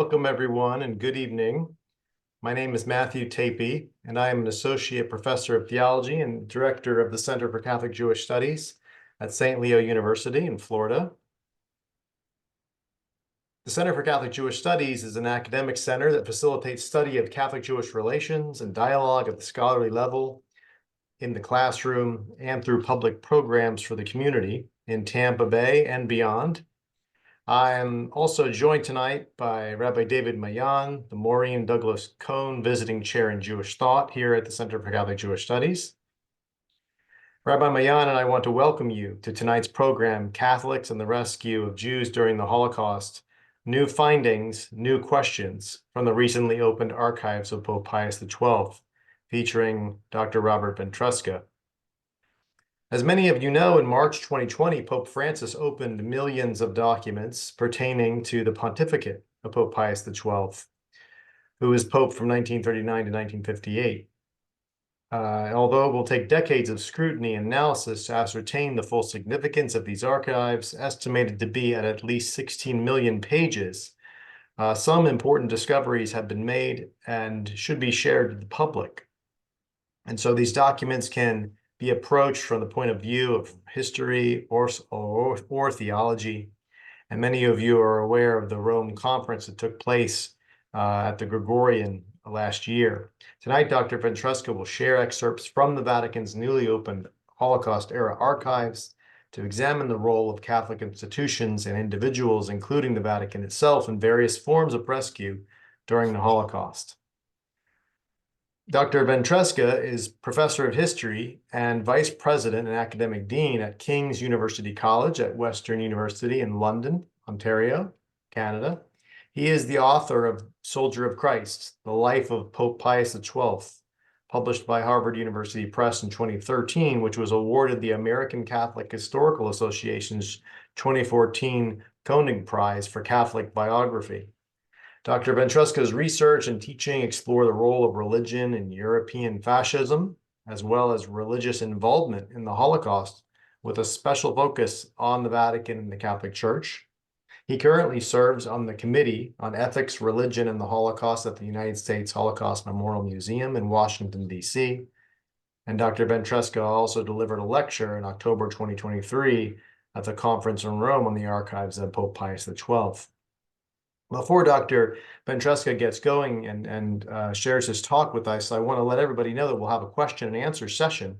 Welcome, everyone, and good evening. My name is Matthew Tapey, and I am an associate professor of theology and director of the Center for Catholic Jewish Studies at St. Leo University in Florida. The Center for Catholic Jewish Studies is an academic center that facilitates study of Catholic-Jewish relations and dialogue at the scholarly level, in the classroom, and through public programs for the community in Tampa Bay and beyond. I am also joined tonight by Rabbi David Mayan, the Maureen Douglas Cohn Visiting Chair in Jewish Thought here at the Center for Catholic Jewish Studies. Rabbi Mayan and I want to welcome you to tonight's program, Catholics and the Rescue of Jews During the Holocaust, New Findings, New Questions, from the recently opened archives of Pope Pius XII, featuring Dr. Robert Ventresca. As many of you know, in March 2020, Pope Francis opened millions of documents pertaining to the pontificate of Pope Pius XII, who was Pope from 1939 to 1958. Although it will take decades of scrutiny and analysis to ascertain the full significance of these archives, estimated to be at least 16 million pages, some important discoveries have been made and should be shared with the public. And so these documents can be approached from the point of view of history or theology. And many of you are aware of the Rome conference that took place at the Gregorian last year. Tonight, Dr. Ventresca will share excerpts from the Vatican's newly opened Holocaust-era archives to examine the role of Catholic institutions and individuals, including the Vatican itself, in various forms of rescue during the Holocaust. Dr. Ventresca is professor of history and vice president and academic dean at King's University College at Western University in London, Ontario, Canada. He is the author of Soldier of Christ, The Life of Pope Pius XII, published by Harvard University Press in 2013, which was awarded the American Catholic Historical Association's 2014 Koenig Prize for Catholic Biography. Dr. Ventresca's research and teaching explore the role of religion in European fascism, as well as religious involvement in the Holocaust, with a special focus on the Vatican and the Catholic Church. He currently serves on the Committee on Ethics, Religion, and the Holocaust at the United States Holocaust Memorial Museum in Washington, D.C. And Dr. Ventresca also delivered a lecture in October 2023 at the conference in Rome on the archives of Pope Pius XII. Before Dr. Ventresca gets going and shares his talk with us, I want to let everybody know that we'll have a question and answer session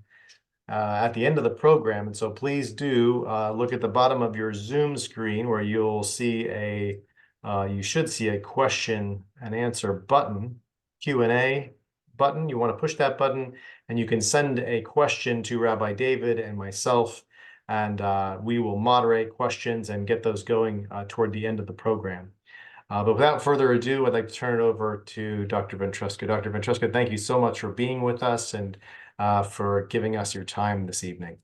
at the end of the program. And so please do look at the bottom of your Zoom screen where you'll see you should see a question and answer button, Q&A button. You want to push that button and you can send a question to Rabbi David and myself, and we will moderate questions and get those going toward the end of the program. But without further ado, I'd like to turn it over to Dr. Ventresca. Dr. Ventresca, thank you so much for being with us and for giving us your time this evening.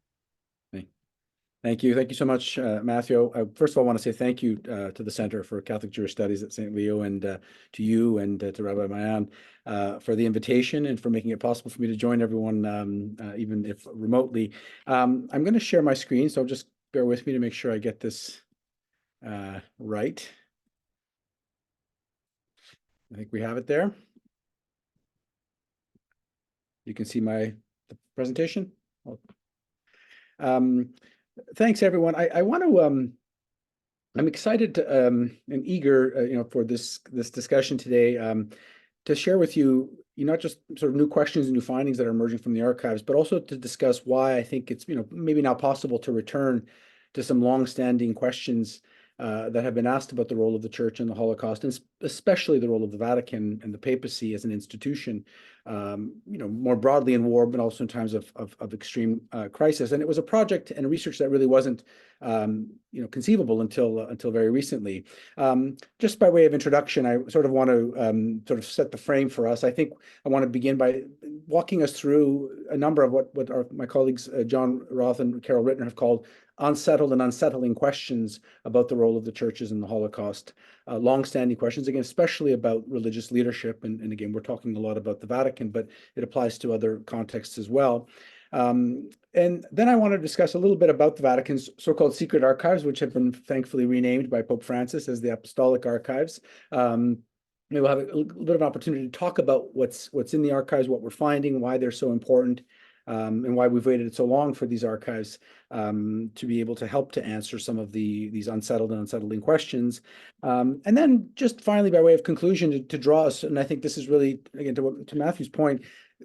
Thank you. Thank you so much, Matthew. First of all, I want to say thank you to the Center for Catholic Jewish Studies at St. Leo, and to you and to Rabbi Mayan for the invitation and for making it possible for me to join everyone, even if remotely. I'm going to share my screen, so just bear with me to make sure I get this right. I think we have it there. You can see the presentation. Thanks, everyone. I want to. I'm excited to, and eager, for this discussion today, to share with you, not just sort of new questions and new findings that are emerging from the archives, but also to discuss why I think it's maybe now possible to return to some long-standing questions that have been asked about the role of the Church in the Holocaust, and especially the role of the Vatican and the papacy as an institution, more broadly in war, but also in times of extreme crisis. And it was a project and research that really wasn't, conceivable until very recently. Just by way of introduction, I sort of want to sort of set the frame for us. I think I want to begin by walking us through a number of what my colleagues John Roth and Carol Rittner have called unsettled and unsettling questions about the role of the churches in the Holocaust. Long-standing questions, again, especially about religious leadership. And again, we're talking a lot about the Vatican, but it applies to other contexts as well. And then I want to discuss a little bit about the Vatican's so-called secret archives, which have been thankfully renamed by Pope Francis as the Apostolic Archives. maybe we'll have a little bit of an opportunity to talk about what's in the archives, what we're finding, why they're so important, and why we've waited so long for these archives to be able to help to answer some of these unsettled and unsettling questions. And then just finally, by way of conclusion, to draw us, and I think this is really, again, to Matthew's point,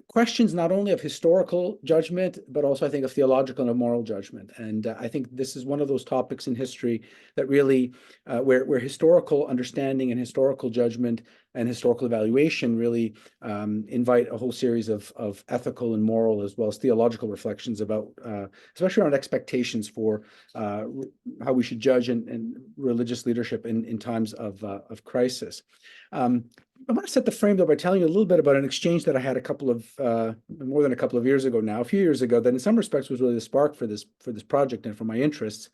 questions not only of historical judgment, but also I think of theological and of moral judgment. And I think this is one of those topics in history that really, where historical understanding and historical judgment and historical evaluation really invite a whole series of ethical and moral as well as theological reflections about, especially around expectations for how we should judge and religious leadership in times of crisis. I want to set the frame though by telling you a little bit about an exchange that I had more than a couple of years ago now, a few years ago, that in some respects was really the spark for this project and for my interests.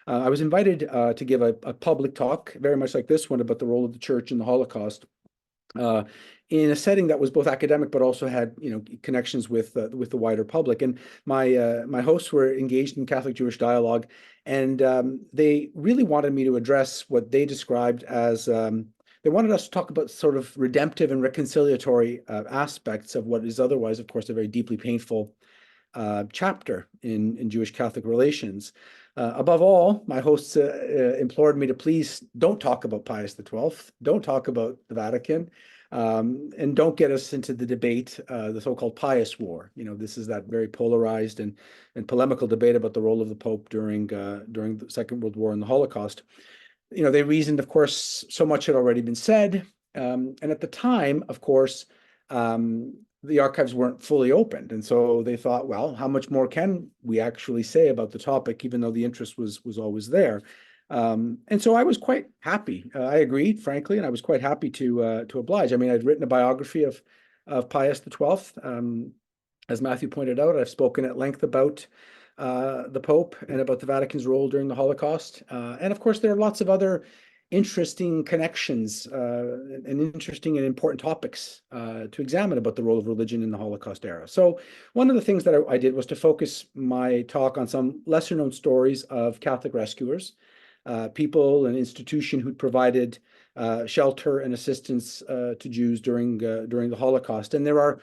I was invited to give a public talk, very much like this one, about the role of the church in the Holocaust, in a setting that was both academic but also had connections with the wider public. And my hosts were engaged in Catholic Jewish dialogue, and they really wanted me to address what they described as they wanted us to talk about sort of redemptive and reconciliatory aspects of what is otherwise, of course, a very deeply painful chapter in Jewish Catholic relations. Above all, my hosts implored me to please don't talk about Pius XII, don't talk about the Vatican, and don't get us into the debate, the so-called Pius War. This is that very polarized and polemical debate about the role of the Pope during the Second World War and the Holocaust. They reasoned, of course, so much had already been said. And at the time, of course, the archives weren't fully opened. And so they thought, well, how much more can we actually say about the topic, even though the interest was always there? And so I was quite happy. I agreed, frankly, and I was quite happy to oblige. I mean, I'd written a biography of Pius XII. As Matthew pointed out, I've spoken at length about the Pope and about the Vatican's role during the Holocaust. And of course, there are lots of other interesting connections and interesting and important topics to examine about the role of religion in the Holocaust era. So one of the things that I did was to focus my talk on some lesser known stories of Catholic rescuers, people and institutions who provided shelter and assistance to Jews during the Holocaust. And there are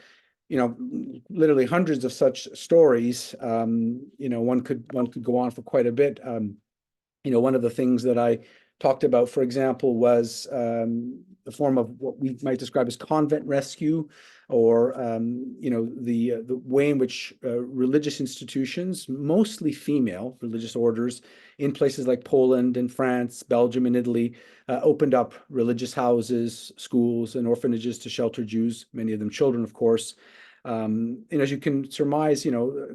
literally hundreds of such stories. One could go on for quite a bit. One of the things that I talked about, for example, was the form of what we might describe as convent rescue, or the way in which religious institutions, mostly female religious orders, in places like Poland and France, Belgium, and Italy, opened up religious houses, schools, and orphanages to shelter Jews, many of them children, of course. And as you can surmise,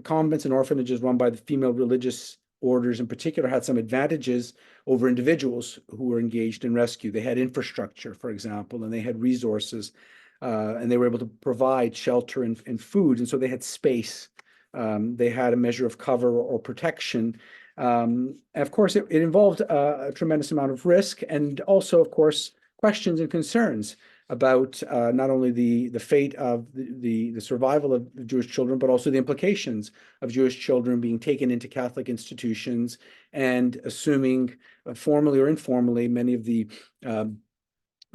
convents and orphanages run by the female religious orders in particular had some advantages over individuals who were engaged in rescue. They had infrastructure, for example, and they had resources, and they were able to provide shelter and food. And so they had space. They had a measure of cover or protection. And of course, it involved a tremendous amount of risk, and also, of course, questions and concerns about not only the fate of the survival of Jewish children, but also the implications of Jewish children being taken into Catholic institutions and assuming, formally or informally, many of the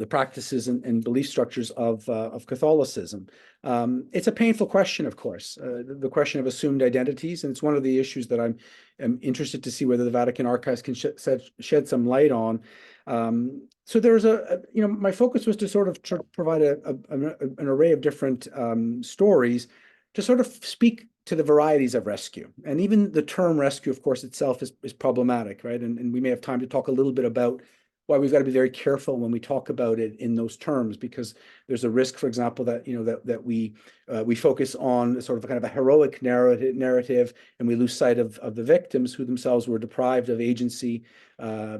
practices and belief structures of Catholicism. It's a painful question, of course, the question of assumed identities, and it's one of the issues that I'm interested to see whether the Vatican archives can shed some light on. So there's my focus was to sort of provide an array of different stories to sort of speak to the varieties of rescue. And even the term rescue, of course, itself is problematic, right? And we may have time to talk a little bit about why we've got to be very careful when we talk about it in those terms, because there's a risk, for example, that that we focus on sort of a kind of a heroic narrative, and we lose sight of the victims who themselves were deprived of agency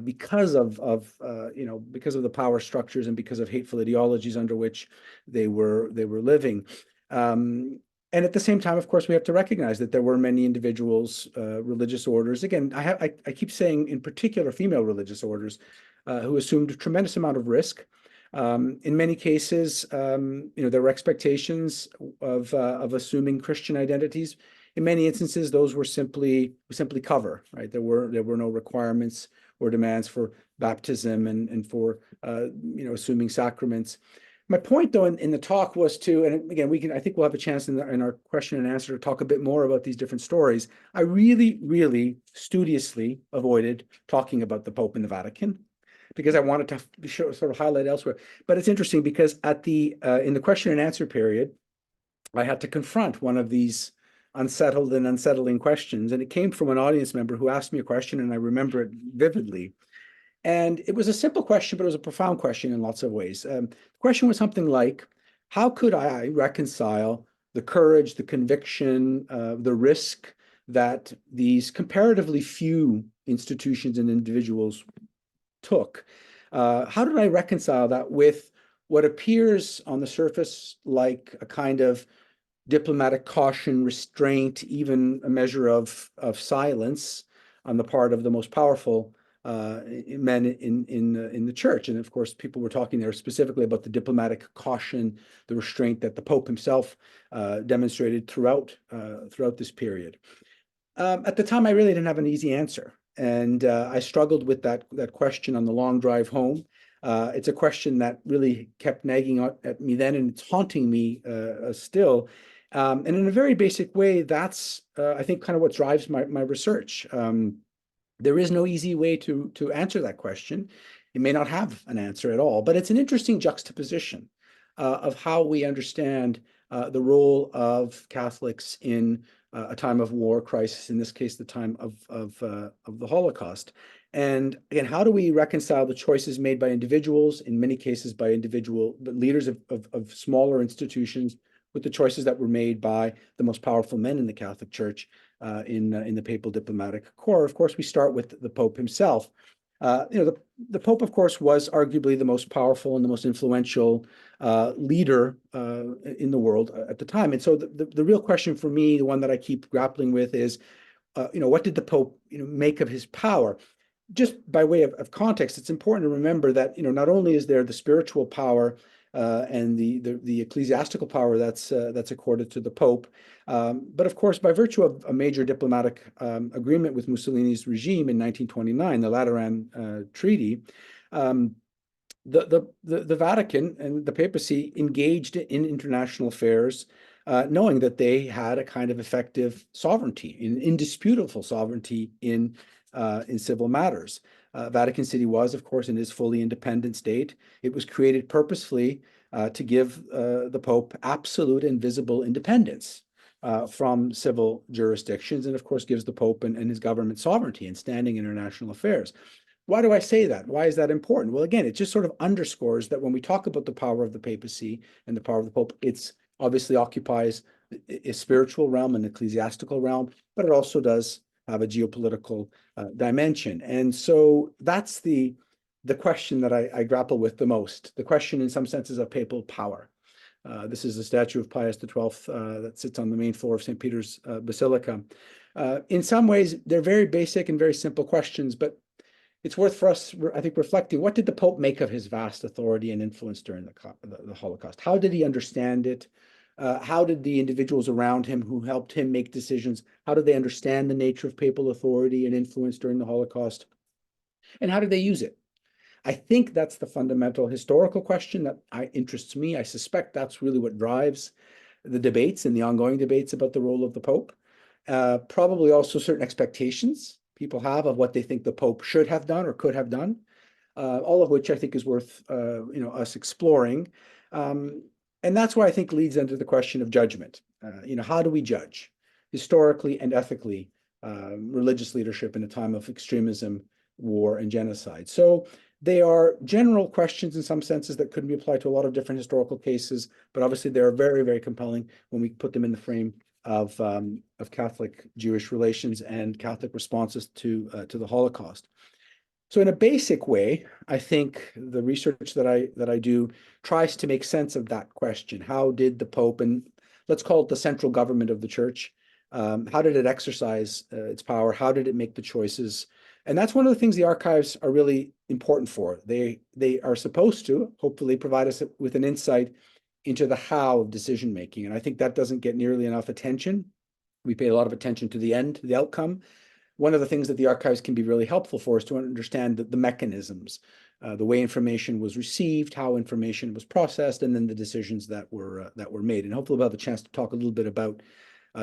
because of the power structures and because of hateful ideologies under which they were living. And at the same time, of course, we have to recognize that there were many individuals, religious orders. Again, I keep saying, in particular, female religious orders, who assumed a tremendous amount of risk. In many cases, there were expectations of assuming Christian identities. In many instances, those were simply cover, right? There were no requirements or demands for baptism and for assuming sacraments. My point, though, in the talk was to, and again, I think we'll have a chance in our question and answer to talk a bit more about these different stories. I really, really studiously avoided talking about the Pope and the Vatican because I wanted to sort of highlight elsewhere. But it's interesting because in the question and answer period, I had to confront one of these unsettled and unsettling questions, and it came from an audience member who asked me a question, and I remember it vividly. And it was a simple question, but it was a profound question in lots of ways. The question was something like, how could I reconcile the courage, the conviction, the risk that these comparatively few institutions and individuals took? How did I reconcile that with what appears on the surface like a kind of diplomatic caution, restraint, even a measure of silence on the part of the most powerful men in the church? And of course, people were talking there specifically about the diplomatic caution, the restraint that the Pope himself demonstrated throughout this period. At the time, I really didn't have an easy answer, and I struggled with that question on the long drive home. It's a question that really kept nagging at me then, and it's haunting me still. And in a very basic way, that's I think kind of what drives my research. There is no easy way to answer that question. It may not have an answer at all, but it's an interesting juxtaposition of how we understand the role of Catholics in a time of war, crisis, in this case, the time of the Holocaust. And again, how do we reconcile the choices made by individuals, in many cases by individual leaders of smaller institutions, with the choices that were made by the most powerful men in the Catholic Church in the papal diplomatic corps? Of course, we start with the Pope himself. The Pope, of course, was arguably the most powerful and the most influential leader in the world at the time. And so the real question for me, the one that I keep grappling with, is, what did the Pope make of his power? Just by way of context, it's important to remember that not only is there the spiritual power and the ecclesiastical power that's accorded to the Pope, but of course, by virtue of a major diplomatic agreement with Mussolini's regime in 1929, the Lateran Treaty, the Vatican and the papacy engaged in international affairs, knowing that they had a kind of effective sovereignty, indisputable sovereignty in civil matters. Vatican City was, of course, and is fully independent state. It was created purposefully to give the Pope absolute and visible independence from civil jurisdictions, and of course gives the Pope and his government sovereignty and standing in international affairs. Why do I say that? Why is that important? Well, again, it just sort of underscores that when we talk about the power of the papacy and the power of the Pope, it's obviously occupies a spiritual realm, an ecclesiastical realm, but it also does have a geopolitical dimension. And so that's the question that I grapple with the most, the question in some senses of papal power. This is a statue of Pius XII that sits on the main floor of St. Peter's Basilica. In some ways, they're very basic and very simple questions, but it's worth for us, I think, reflecting. What did the Pope make of his vast authority and influence during the Holocaust? How did he understand it? How did the individuals around him who helped him make decisions, how did they understand the nature of papal authority and influence during the Holocaust? And how did they use it? I think that's the fundamental historical question that interests me. I suspect that's really what drives the debates and the ongoing debates about the role of the Pope. Probably also certain expectations people have of what they think the Pope should have done or could have done, all of which I think is worth us exploring. And that's why I think leads into the question of judgment. How do we judge historically and ethically religious leadership in a time of extremism, war, and genocide? So they are general questions in some senses that could be applied to a lot of different historical cases, but obviously they are very, very compelling when we put them in the frame of Catholic-Jewish relations and Catholic responses to the Holocaust. So in a basic way, I think the research that I do tries to make sense of that question. How did the Pope, and let's call it the central government of the Church, how did it exercise its power? How did it make the choices? And that's one of the things the archives are really important for. They are supposed to, hopefully, provide us with an insight into the how of decision making. And I think that doesn't get nearly enough attention. We pay a lot of attention to the end, the outcome. one of the things that the archives can be really helpful for is to understand the mechanisms, the way information was received, how information was processed, and then the decisions that were made. And hopefully we'll have a chance to talk a little bit about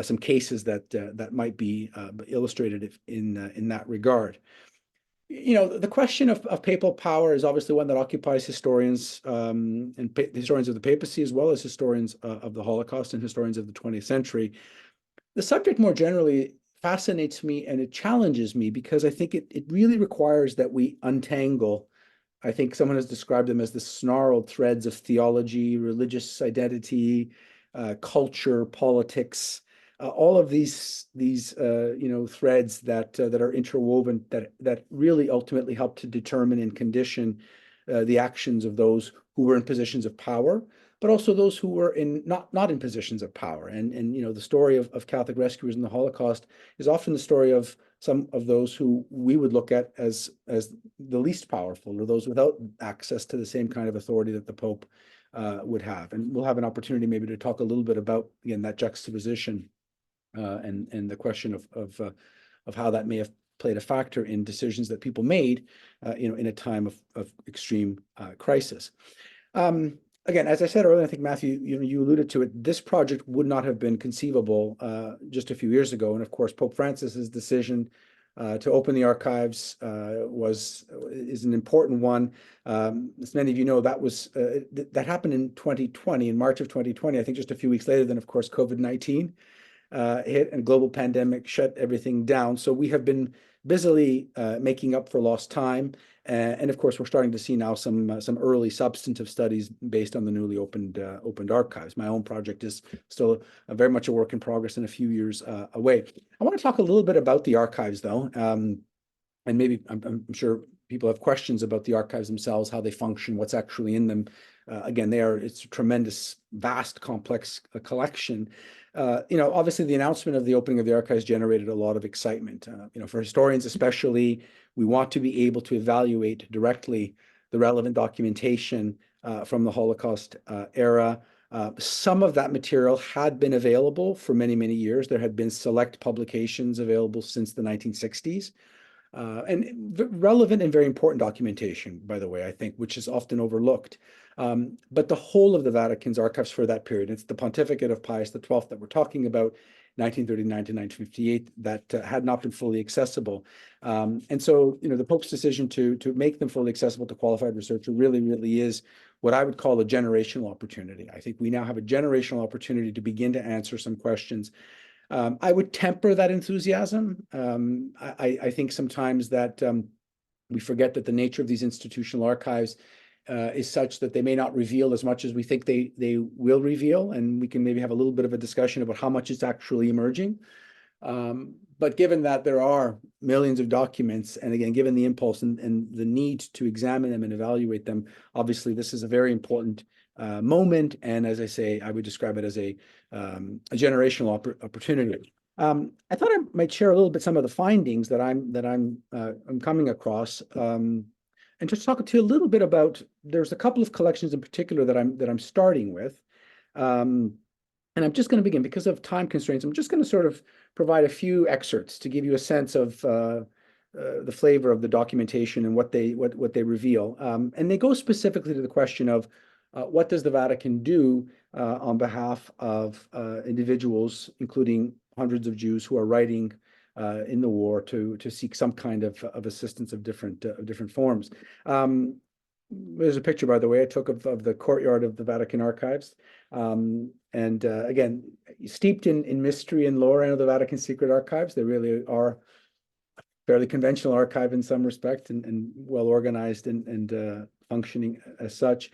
some cases that might be illustrated in that regard. The question of papal power is obviously one that occupies historians and historians of the papacy, as well as historians of the Holocaust and historians of the 20th century. The subject more generally fascinates me and it challenges me because I think it really requires that we untangle. I think someone has described them as the snarled threads of theology, religious identity, culture, politics, all of these threads that are interwoven that really ultimately help to determine and condition the actions of those who were in positions of power, but also those who were not in positions of power. And the story of Catholic rescuers in the Holocaust is often the story of some of those who we would look at as the least powerful, or those without access to the same kind of authority that the Pope would have. And we'll have an opportunity maybe to talk a little bit about, again, that juxtaposition and the question of how that may have played a factor in decisions that people made, in a time of extreme crisis. Again, as I said earlier, I think Matthew, you alluded to it. This project would not have been conceivable just a few years ago, and of course, Pope Francis's decision to open the archives is an important one. As many of you know, that happened in 2020, in March of 2020. I think just a few weeks later, then of course COVID-19 hit and global pandemic shut everything down. So we have been busily making up for lost time. And of course, we're starting to see now some early substantive studies based on the newly opened archives. My own project is still very much a work in progress and a few years away. I want to talk a little bit about the archives, though, and maybe I'm sure people have questions about the archives themselves, how they function, what's actually in them. Again, it's a tremendous, vast, complex collection. Obviously, the announcement of the opening of the archives generated a lot of excitement. For historians especially, we want to be able to evaluate directly the relevant documentation from the Holocaust era. Some of that material had been available for many, many years. There had been select publications available since the 1960s. And relevant and very important documentation, by the way, I think, which is often overlooked. But the whole of the Vatican's archives for that period, it's the pontificate of Pius XII that we're talking about, 1939 to 1958, that had not been fully accessible. And so, the Pope's decision to make them fully accessible to qualified researcher really, really is what I would call a generational opportunity. I think we now have a generational opportunity to begin to answer some questions. I would temper that enthusiasm. I think sometimes that we forget that the nature of these institutional archives is such that they may not reveal as much as we think they will reveal, and we can maybe have a little bit of a discussion about how much is actually emerging. But given that there are millions of documents, and again, given the impulse and the need to examine them and evaluate them, obviously this is a very important moment. And as I say, I would describe it as a generational opportunity. I thought I might share a little bit some of the findings that I'm coming across, and just talk to you a little bit about. There's a couple of collections in particular that I'm starting with, and I'm just going to begin because of time constraints. I'm just going to sort of provide a few excerpts to give you a sense of the flavor of the documentation and what they reveal, and they go specifically to the question of what does the Vatican do on behalf of individuals, including hundreds of Jews who are writing in the war to seek some kind of assistance of different forms. There's a picture, by the way, I took of the courtyard of the Vatican archives. And again, steeped in mystery and lore. I know the Vatican Secret Archives, they really are a fairly conventional archive in some respect, and well organized and functioning as such.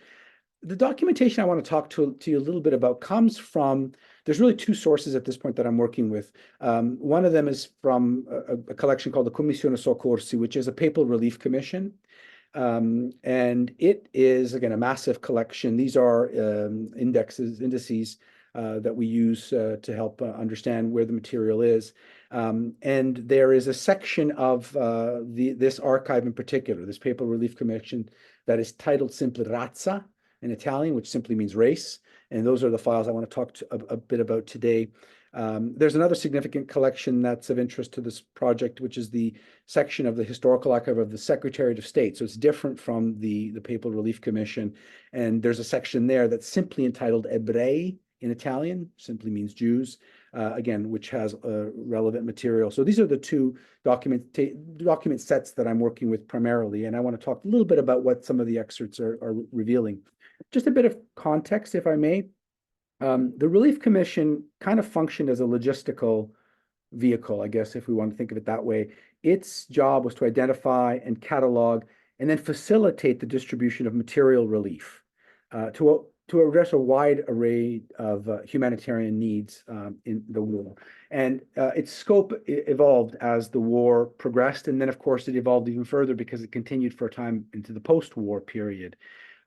The documentation I want to talk to you a little bit about comes from, there's really two sources at this point that I'm working with. One of them is from a collection called the Commissione Soccorsi, which is a papal relief commission. And it is, again, a massive collection. These are indices that we use to help understand where the material is. And there is a section of this archive in particular, this papal relief commission, that is titled simply Razza in Italian, which simply means race. And those are the files I want to talk a bit about today. There's another significant collection that's of interest to this project, which is the section of the Historical Archive of the Secretariat of State. So it's different from the Papal Relief Commission. And there's a section there that's simply entitled Ebrei in Italian, simply means Jews, again, which has relevant material. So these are the two document sets that I'm working with primarily. And I want to talk a little bit about what some of the excerpts are revealing. Just a bit of context, if I may. The Relief Commission kind of functioned as a logistical vehicle, I guess, if we want to think of it that way. Its job was to identify and catalog and then facilitate the distribution of material relief to address a wide array of humanitarian needs in the war. And its scope evolved as the war progressed. And then, of course, it evolved even further because it continued for a time into the post-war period.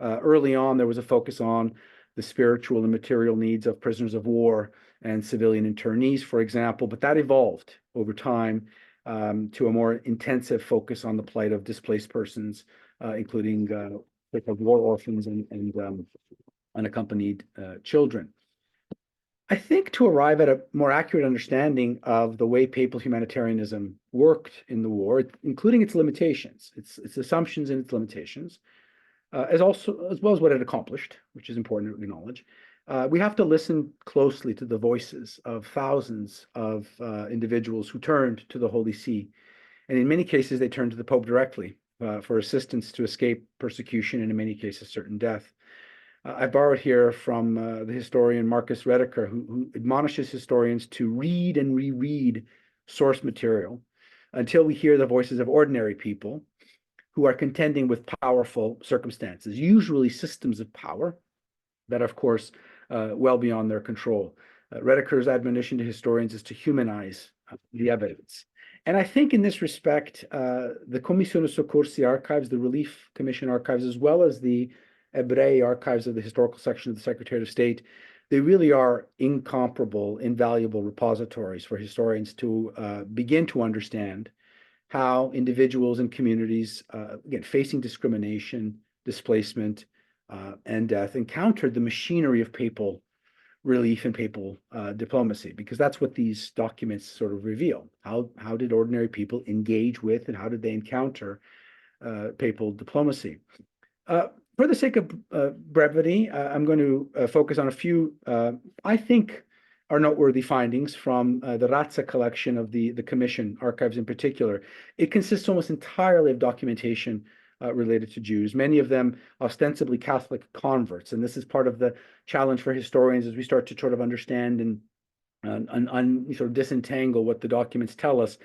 Early on, there was a focus on the spiritual and material needs of prisoners of war and civilian internees, for example, but that evolved over time to a more intensive focus on the plight of displaced persons, including war orphans and unaccompanied children. I think to arrive at a more accurate understanding of the way papal humanitarianism worked in the war, including its limitations, its assumptions and its limitations, as well as what it accomplished, which is important to acknowledge. We have to listen closely to the voices of thousands of individuals who turned to the Holy See. And in many cases, they turned to the Pope directly for assistance to escape persecution and in many cases, certain death. I borrowed here from the historian Marcus Rediker, who admonishes historians to read and reread source material until we hear the voices of ordinary people who are contending with powerful circumstances, usually systems of power that, of course, well beyond their control. Rediker's admonition to historians is to humanize the evidence. And I think in this respect, the Commissione Soccorsi archives, the Relief Commission archives, as well as the Ebrei archives of the historical section of the Secretariat of State, they really are incomparable, invaluable repositories for historians to begin to understand how individuals and communities, again, facing discrimination, displacement, and death, encountered the machinery of papal relief and papal diplomacy, because that's what these documents sort of reveal. How did ordinary people engage with and how did they encounter papal diplomacy? For the sake of brevity, I'm going to focus on a few, I think, are noteworthy findings from the Razza collection of the Commission archives in particular. It consists almost entirely of documentation related to Jews, many of them ostensibly Catholic converts. And this is part of the challenge for historians as we start to sort of understand and sort of disentangle what the documents tell us.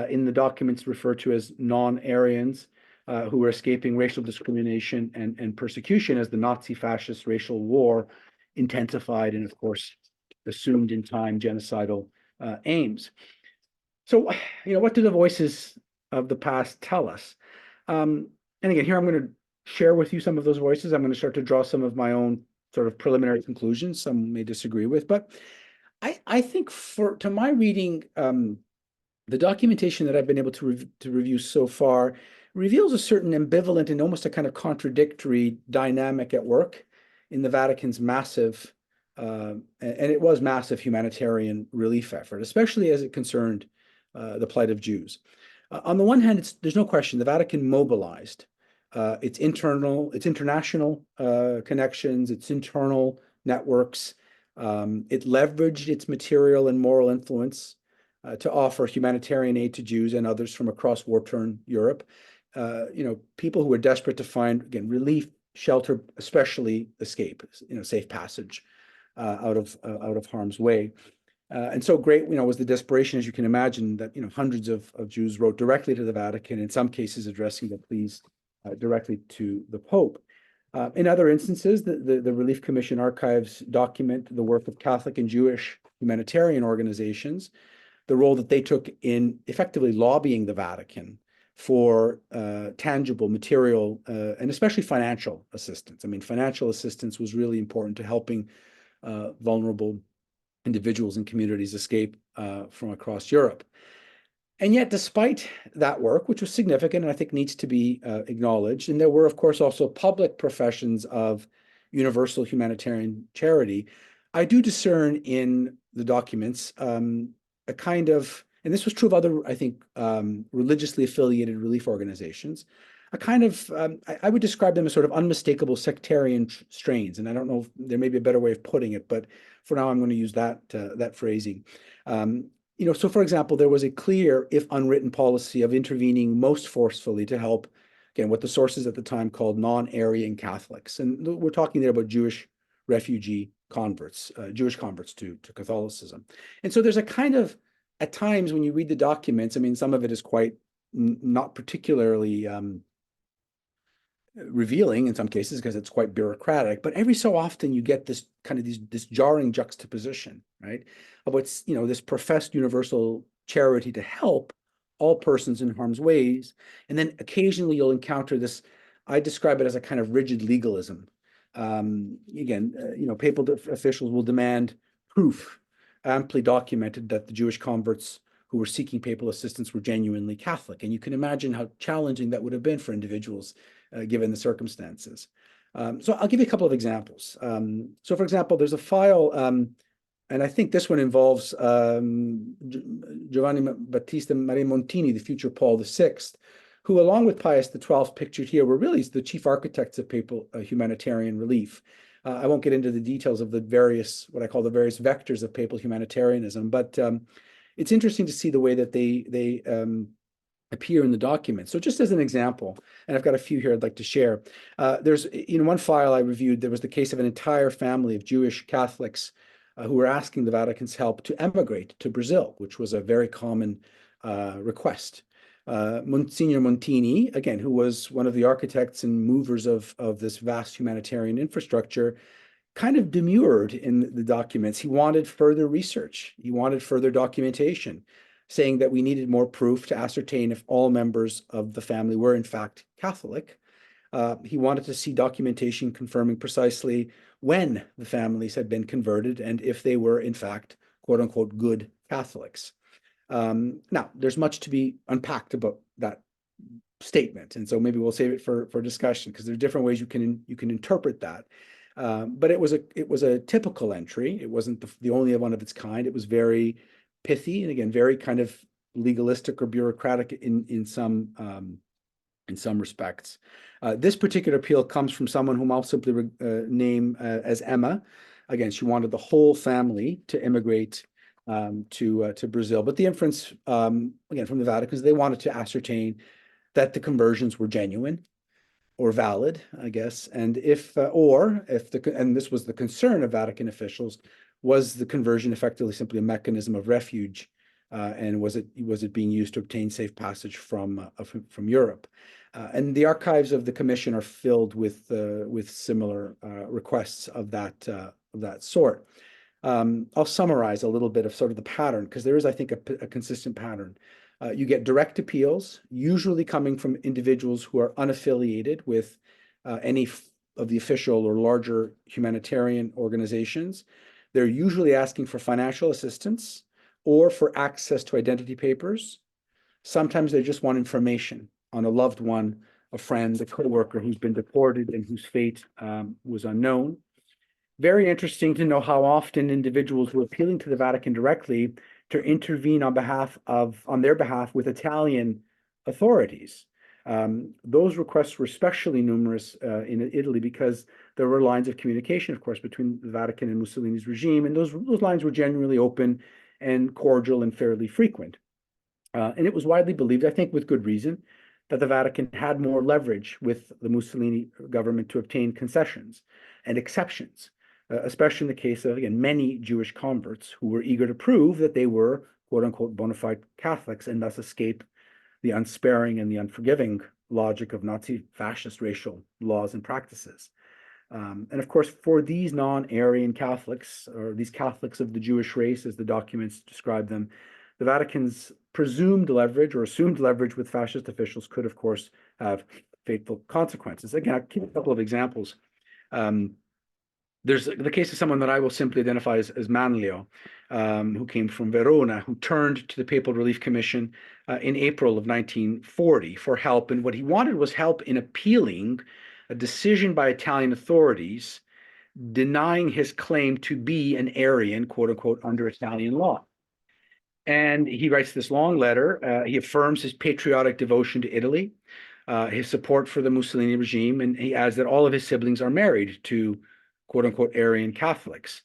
In the documents referred to as non-Aryans, who were escaping racial discrimination and persecution as the Nazi fascist racial war intensified and, of course, assumed in time genocidal aims. So, what do the voices of the past tell us? And again, here I'm going to share with you some of those voices. I'm going to start to draw some of my own sort of preliminary conclusions, some may disagree with, but I think to my reading, the documentation that I've been able to review so far reveals a certain ambivalent and almost a kind of contradictory dynamic at work in the Vatican's massive, and it was massive humanitarian relief effort, especially as it concerned the plight of Jews. On the one hand, there's no question the Vatican mobilized its international connections, its internal networks. It leveraged its material and moral influence to offer humanitarian aid to Jews and others from across war-torn Europe. People who were desperate to find, again, relief, shelter, especially escape, safe passage out of harm's way. And so great, was the desperation, as you can imagine, that hundreds of Jews wrote directly to the Vatican, in some cases addressing the pleas directly to the Pope. In other instances, the Relief Commission archives document the work of Catholic and Jewish humanitarian organizations, the role that they took in effectively lobbying the Vatican for tangible material and especially financial assistance. I mean, financial assistance was really important to helping vulnerable individuals and communities escape from across Europe. And yet, despite that work, which was significant and I think needs to be acknowledged, and there were, of course, also public professions of universal humanitarian charity, I do discern in the documents a kind of, and this was true of other, I think, religiously affiliated relief organizations, a kind of, I would describe them as sort of unmistakable sectarian strains. And I don't know if there may be a better way of putting it, but for now I'm going to use that phrasing. So for example, there was a clear, if unwritten, policy of intervening most forcefully to help, again, what the sources at the time called non-Aryan Catholics. And we're talking there about Jewish refugee converts, Jewish converts to Catholicism. And so there's a kind of, at times when you read the documents, I mean, some of it is quite not particularly revealing in some cases because it's quite bureaucratic, but every so often you get this kind of this jarring juxtaposition, right? Of what's, this professed universal charity to help all persons in harm's ways. And then occasionally you'll encounter this, I describe it as a kind of rigid legalism. Again, papal officials will demand proof, amply documented, that the Jewish converts who were seeking papal assistance were genuinely Catholic. And you can imagine how challenging that would have been for individuals given the circumstances. So I'll give you a couple of examples. So for example, there's a file, and I think this one involves Giovanni Battista Maria Montini, the future Paul VI, who, along with Pius XII, pictured here, were really the chief architects of papal humanitarian relief. I won't get into the details of what I call the various vectors of papal humanitarianism, but it's interesting to see the way that they appear in the document. So just as an example, and I've got a few here I'd like to share. There's, one file I reviewed, there was the case of an entire family of Jewish Catholics who were asking the Vatican's help to emigrate to Brazil, which was a very common request. Monsignor Montini, again, who was one of the architects and movers of this vast humanitarian infrastructure, kind of demurred in the documents. He wanted further research. He wanted further documentation, saying that we needed more proof to ascertain if all members of the family were in fact Catholic. He wanted to see documentation confirming precisely when the families had been converted and if they were in fact, quote unquote, good Catholics. Now, there's much to be unpacked about that statement, and so maybe we'll save it for discussion because there are different ways you can interpret that. But it was a typical entry. It wasn't the only one of its kind. It was very pithy and, again, very kind of legalistic or bureaucratic in some respects. This particular appeal comes from someone whom I'll simply name as Emma. Again, she wanted the whole family to immigrate to Brazil. But the inference, again, from the Vatican is they wanted to ascertain that the conversions were genuine or valid, I guess. And and this was the concern of Vatican officials, was the conversion effectively simply a mechanism of refuge? And was it being used to obtain safe passage from Europe? And the archives of the commission are filled with similar requests of that sort. I'll summarize a little bit of sort of the pattern, because there is, I think, a consistent pattern. You get direct appeals, usually coming from individuals who are unaffiliated with any of the official or larger humanitarian organizations. They're usually asking for financial assistance or for access to identity papers. Sometimes they just want information on a loved one, a friend, a coworker who's been deported and whose fate was unknown. Very interesting to know how often individuals were appealing to the Vatican directly to intervene on their behalf with Italian authorities. Those requests were especially numerous in Italy because there were lines of communication, of course, between the Vatican and Mussolini's regime, and those lines were genuinely open and cordial and fairly frequent. And it was widely believed, I think with good reason, that the Vatican had more leverage with the Mussolini government to obtain concessions and exceptions, especially in the case of, again, many Jewish converts who were eager to prove that they were, quote unquote, bona fide Catholics and thus escape the unsparing and the unforgiving logic of Nazi fascist racial laws and practices. And of course, for these non-Aryan Catholics, or these Catholics of the Jewish race, as the documents describe them, the Vatican's presumed leverage or assumed leverage with fascist officials could, of course, have fateful consequences. Again, I'll give a couple of examples. There's the case of someone that I will simply identify as Manlio, who came from Verona, who turned to the Papal Relief Commission in April of 1940 for help. And what he wanted was help in appealing a decision by Italian authorities denying his claim to be an Aryan, quote unquote, under Italian law. And he writes this long letter. He affirms his patriotic devotion to Italy, his support for the Mussolini regime, and he adds that all of his siblings are married to quote unquote Aryan Catholics.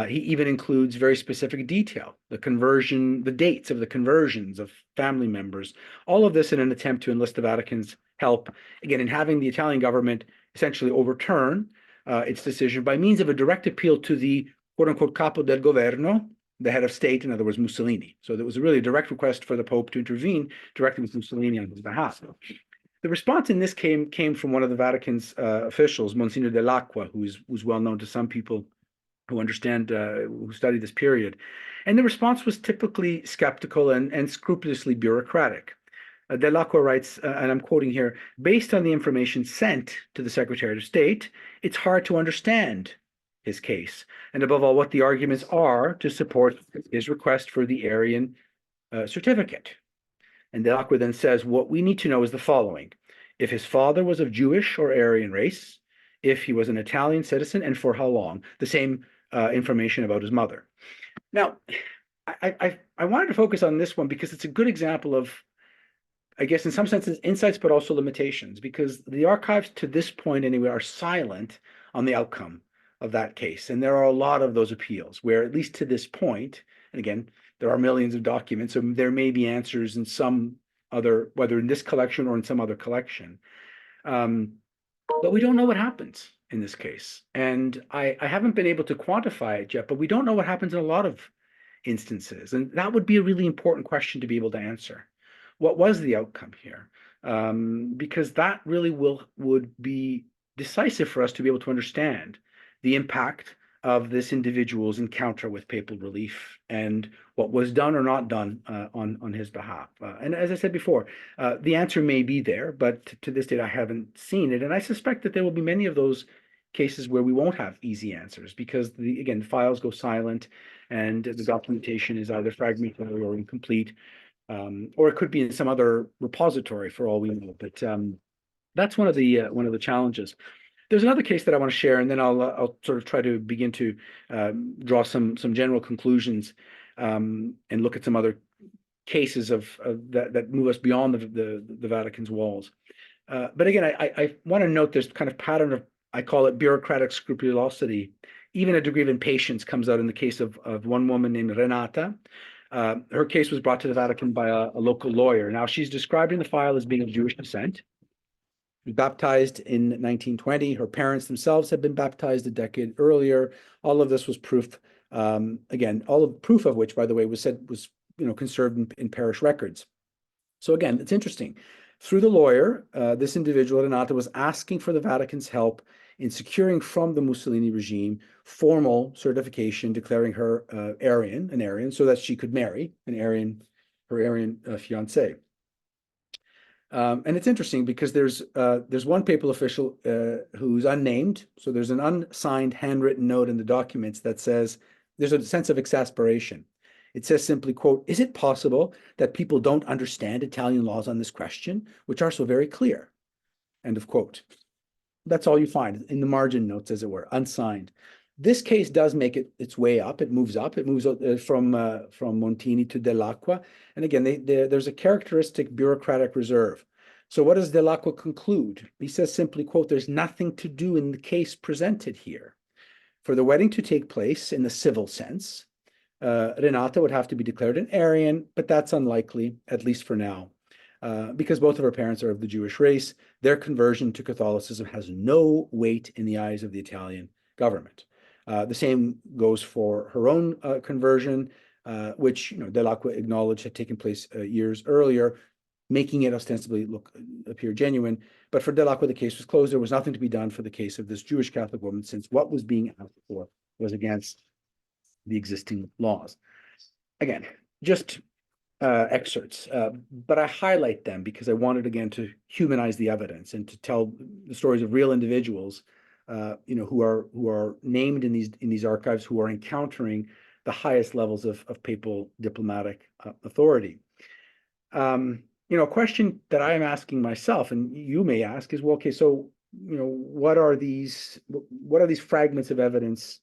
He even includes very specific detail, the conversion, the dates of the conversions of family members, all of this in an attempt to enlist the Vatican's help, again, in having the Italian government essentially overturn its decision by means of a direct appeal to the quote unquote capo del governo, the head of state, in other words, Mussolini. So there was really a direct request for the Pope to intervene directly with Mussolini on his behalf. The response in this came from one of the Vatican's officials, Monsignor Dell'Acqua, who's well known to some people who understand, who study this period. And the response was typically skeptical and scrupulously bureaucratic. Dell'Acqua writes, and I'm quoting here, based on the information sent to the Secretary of State, it's hard to understand his case, and above all, what the arguments are to support his request for the Aryan certificate. And Dell'Acqua then says, what we need to know is the following. If his father was of Jewish or Aryan race, if he was an Italian citizen, and for how long, the same information about his mother. Now, I wanted to focus on this one because it's a good example of, I guess, in some senses, insights, but also limitations, because the archives to this point anyway are silent on the outcome of that case. And there are a lot of those appeals where, at least to this point, and again, there are millions of documents, so there may be answers in some other, whether in this collection or in some other collection. But we don't know what happens in this case. And I haven't been able to quantify it yet, but we don't know what happens in a lot of instances. And that would be a really important question to be able to answer. What was the outcome here? Because that really would be decisive for us to be able to understand the impact of this individual's encounter with papal relief and what was done or not done on his behalf. And as I said before, the answer may be there, but to this date, I haven't seen it. And I suspect that there will be many of those cases where we won't have easy answers because, again, the files go silent and the documentation is either fragmentary or incomplete, or it could be in some other repository for all we know. But that's one of the challenges. There's another case that I want to share, and then I'll sort of try to begin to draw some general conclusions and look at some other cases of that move us beyond the Vatican's walls. But again, I want to note this kind of pattern of, I call it bureaucratic scrupulosity. Even a degree of impatience comes out in the case of one woman named Renata. Her case was brought to the Vatican by a local lawyer. Now, she's described in the file as being of Jewish descent. Baptized in 1920. Her parents themselves had been baptized a decade earlier. All of this was proof, again, all of proof of which, by the way, was conserved in parish records. So again, it's interesting. Through the lawyer, this individual, Renata, was asking for the Vatican's help in securing from the Mussolini regime formal certification declaring her an Aryan, so that she could marry her Aryan fiancé. And it's interesting because there's one papal official who's unnamed. So there's an unsigned handwritten note in the documents that says, there's a sense of exasperation. It says simply, quote, is it possible that people don't understand Italian laws on this question, which are so very clear? End of quote. That's all you find in the margin notes, as it were, unsigned. This case does make its way up. It moves up. It moves from Montini to Dell'Acqua. And again, there's a characteristic bureaucratic reserve. So what does Dell'Acqua conclude? He says simply, quote, there's nothing to do in the case presented here. For the wedding to take place in the civil sense, Renata would have to be declared an Aryan, but that's unlikely, at least for now. Because both of her parents are of the Jewish race, their conversion to Catholicism has no weight in the eyes of the Italian government. The same goes for her own conversion, which Dell'Acqua acknowledged had taken place years earlier, making it ostensibly appear genuine. But for Dell'Acqua, the case was closed. There was nothing to be done for the case of this Jewish Catholic woman, since what was being asked for was against the existing laws. Again, just excerpts, but I highlight them because I wanted, again, to humanize the evidence and to tell the stories of real individuals who are named in these archives, who are encountering the highest levels of papal diplomatic authority. A question that I am asking myself, and you may ask, is, well, okay, so what are these fragments of evidence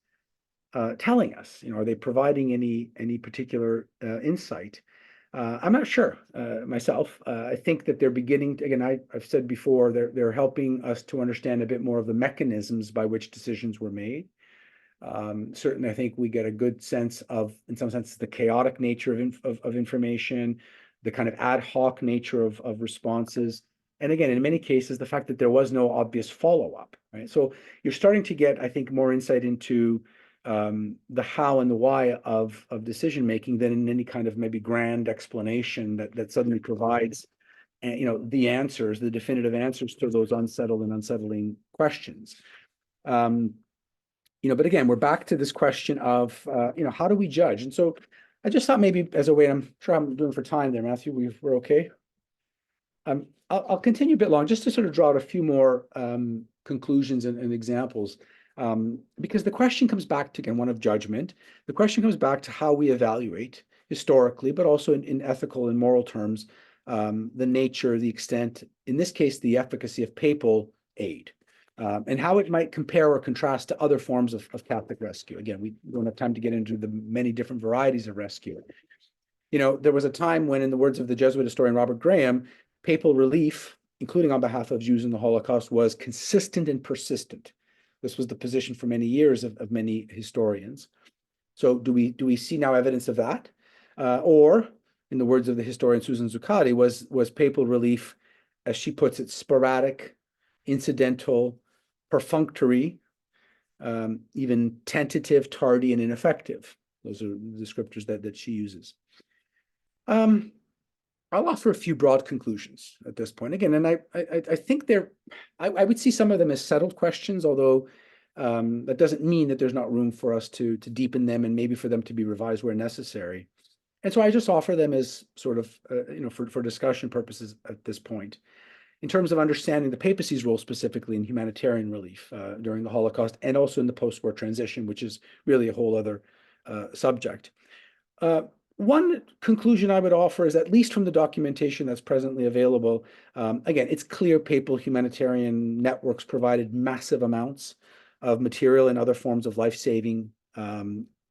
telling us? Are they providing any particular insight? I'm not sure myself. I think that they're beginning to, again, I've said before, they're helping us to understand a bit more of the mechanisms by which decisions were made. Certainly, I think we get a good sense of, in some sense, the chaotic nature of information, the kind of ad hoc nature of responses. And again, in many cases, the fact that there was no obvious follow-up, right? So you're starting to get, I think, more insight into the how and the why of decision making than in any kind of maybe grand explanation that suddenly provides, the answers, the definitive answers to those unsettled and unsettling questions. But again, we're back to this question of, how do we judge? And so I just thought maybe as a way, and I'm sure I'm doing for time there, Matthew, we're okay. I'll continue a bit long just to sort of draw out a few more conclusions and examples, because the question comes back to, again, one of judgment. The question comes back to how we evaluate historically, but also in ethical and moral terms, the nature, the extent, in this case, the efficacy of papal aid. And how it might compare or contrast to other forms of Catholic rescue. Again, we don't have time to get into the many different varieties of rescue. There was a time when, in the words of the Jesuit historian Robert Graham, papal relief, including on behalf of Jews in the Holocaust, was consistent and persistent. This was the position for many years of many historians. So do we see now evidence of that? Or, in the words of the historian Susan Zuccotti, was papal relief, as she puts it, sporadic, incidental, perfunctory, even tentative, tardy, and ineffective? Those are the descriptors that she uses. I'll offer a few broad conclusions at this point. Again, and I think I would see some of them as settled questions, although that doesn't mean that there's not room for us to deepen them and maybe for them to be revised where necessary. And so I just offer them as sort of, for discussion purposes at this point. In terms of understanding the papacy's role specifically in humanitarian relief during the Holocaust and also in the post-war transition, which is really a whole other subject. One conclusion I would offer is, at least from the documentation that's presently available, again, it's clear papal humanitarian networks provided massive amounts of material and other forms of life-saving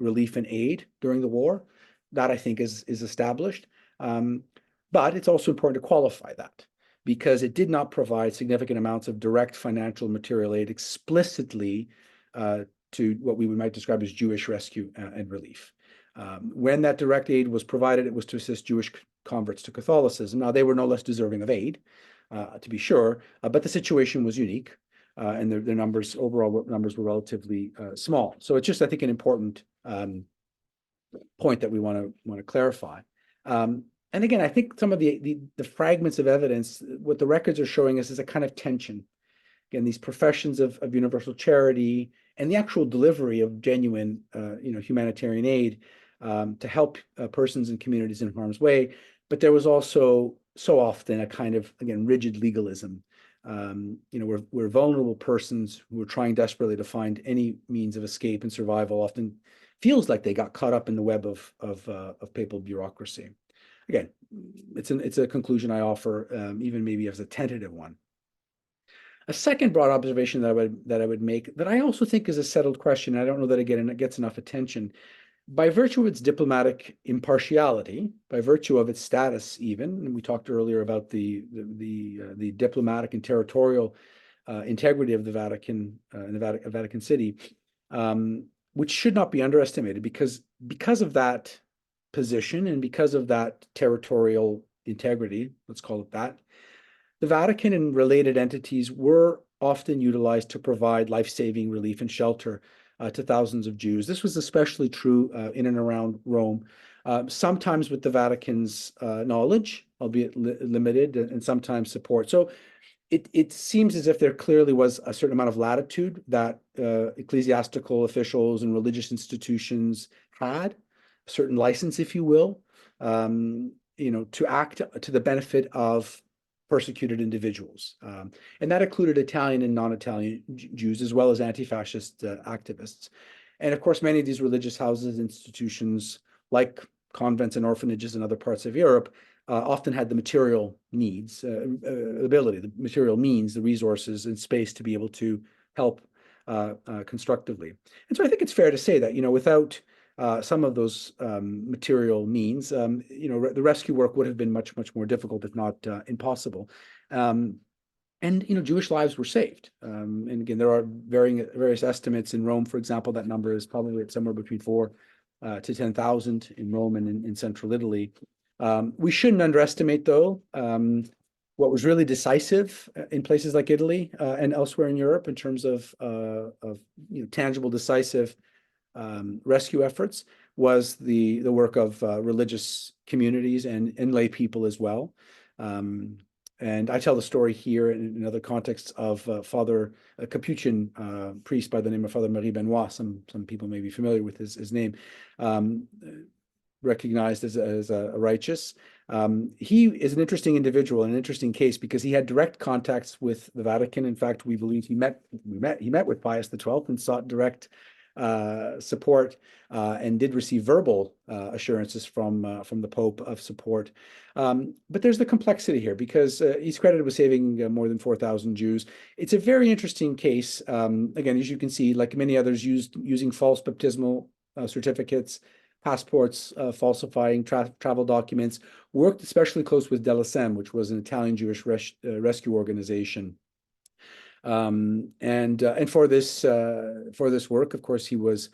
relief and aid during the war. That, I think, is established. But it's also important to qualify that, because it did not provide significant amounts of direct financial material aid explicitly to what we might describe as Jewish rescue and relief. When that direct aid was provided, it was to assist Jewish converts to Catholicism. Now, they were no less deserving of aid, to be sure, but the situation was unique, and their overall numbers were relatively small. So it's just, I think, an important point that we want to clarify. And again, I think some of the fragments of evidence, what the records are showing us is a kind of tension. Again, these professions of universal charity and the actual delivery of genuine, humanitarian aid to help persons and communities in harm's way. But there was also so often a kind of, again, rigid legalism. We're vulnerable persons who are trying desperately to find any means of escape and survival. Often feels like they got caught up in the web of papal bureaucracy. Again, it's a conclusion I offer, even maybe as a tentative one. A second broad observation that I would make, that I also think is a settled question, I don't know that it gets enough attention, by virtue of its diplomatic impartiality, by virtue of its status even, and we talked earlier about the diplomatic and territorial integrity of the Vatican and the Vatican City, which should not be underestimated, because of that position and because of that territorial integrity, let's call it that, the Vatican and related entities were often utilized to provide life-saving relief and shelter to thousands of Jews. This was especially true in and around Rome, sometimes with the Vatican's knowledge, albeit limited, and sometimes support. So it seems as if there clearly was a certain amount of latitude that ecclesiastical officials and religious institutions had, a certain license, if you will, to act to the benefit of persecuted individuals. And that included Italian and non-Italian Jews, as well as anti-fascist activists. And of course, many of these religious houses, institutions, like convents and orphanages in other parts of Europe, often had the material needs, ability, the material means, the resources and space to be able to help constructively. And so I think it's fair to say that, without some of those material means, the rescue work would have been much, much more difficult, if not impossible. And Jewish lives were saved. And again, there are various estimates in Rome, for example. That number is probably somewhere between 4 to 10,000 in Rome and in central Italy. We shouldn't underestimate, though, what was really decisive in places like Italy and elsewhere in Europe in terms of tangible, decisive rescue efforts was the work of religious communities and lay people as well. And I tell the story here in other contexts of a Capuchin priest by the name of Father Marie Benoit. Some people may be familiar with his name, recognized as a righteous. He is an interesting individual, an interesting case, because he had direct contacts with the Vatican. In fact, we believe he met with Pius XII and sought direct support and did receive verbal assurances from the Pope of support. But there's the complexity here, because he's credited with saving more than 4,000 Jews. It's a very interesting case. Again, as you can see, like many others, using false baptismal certificates, passports, falsifying travel documents, worked especially close with Delasem, which was an Italian Jewish rescue organization. And for this work, of course, he was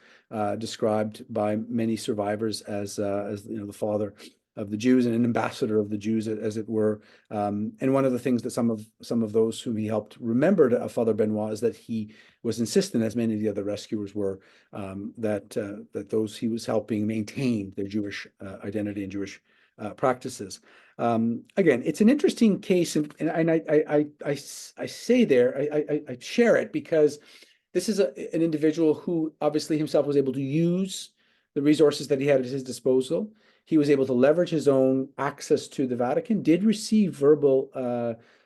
described by many survivors as the father of the Jews and an ambassador of the Jews, as it were. And one of the things that some of those whom he helped remembered of Father Benoit is that he was insistent, as many of the other rescuers were, that those he was helping maintain their Jewish identity and Jewish practices. Again, it's an interesting case, and I say there, I share it because this is an individual who obviously himself was able to use the resources that he had at his disposal. He was able to leverage his own access to the Vatican, did receive verbal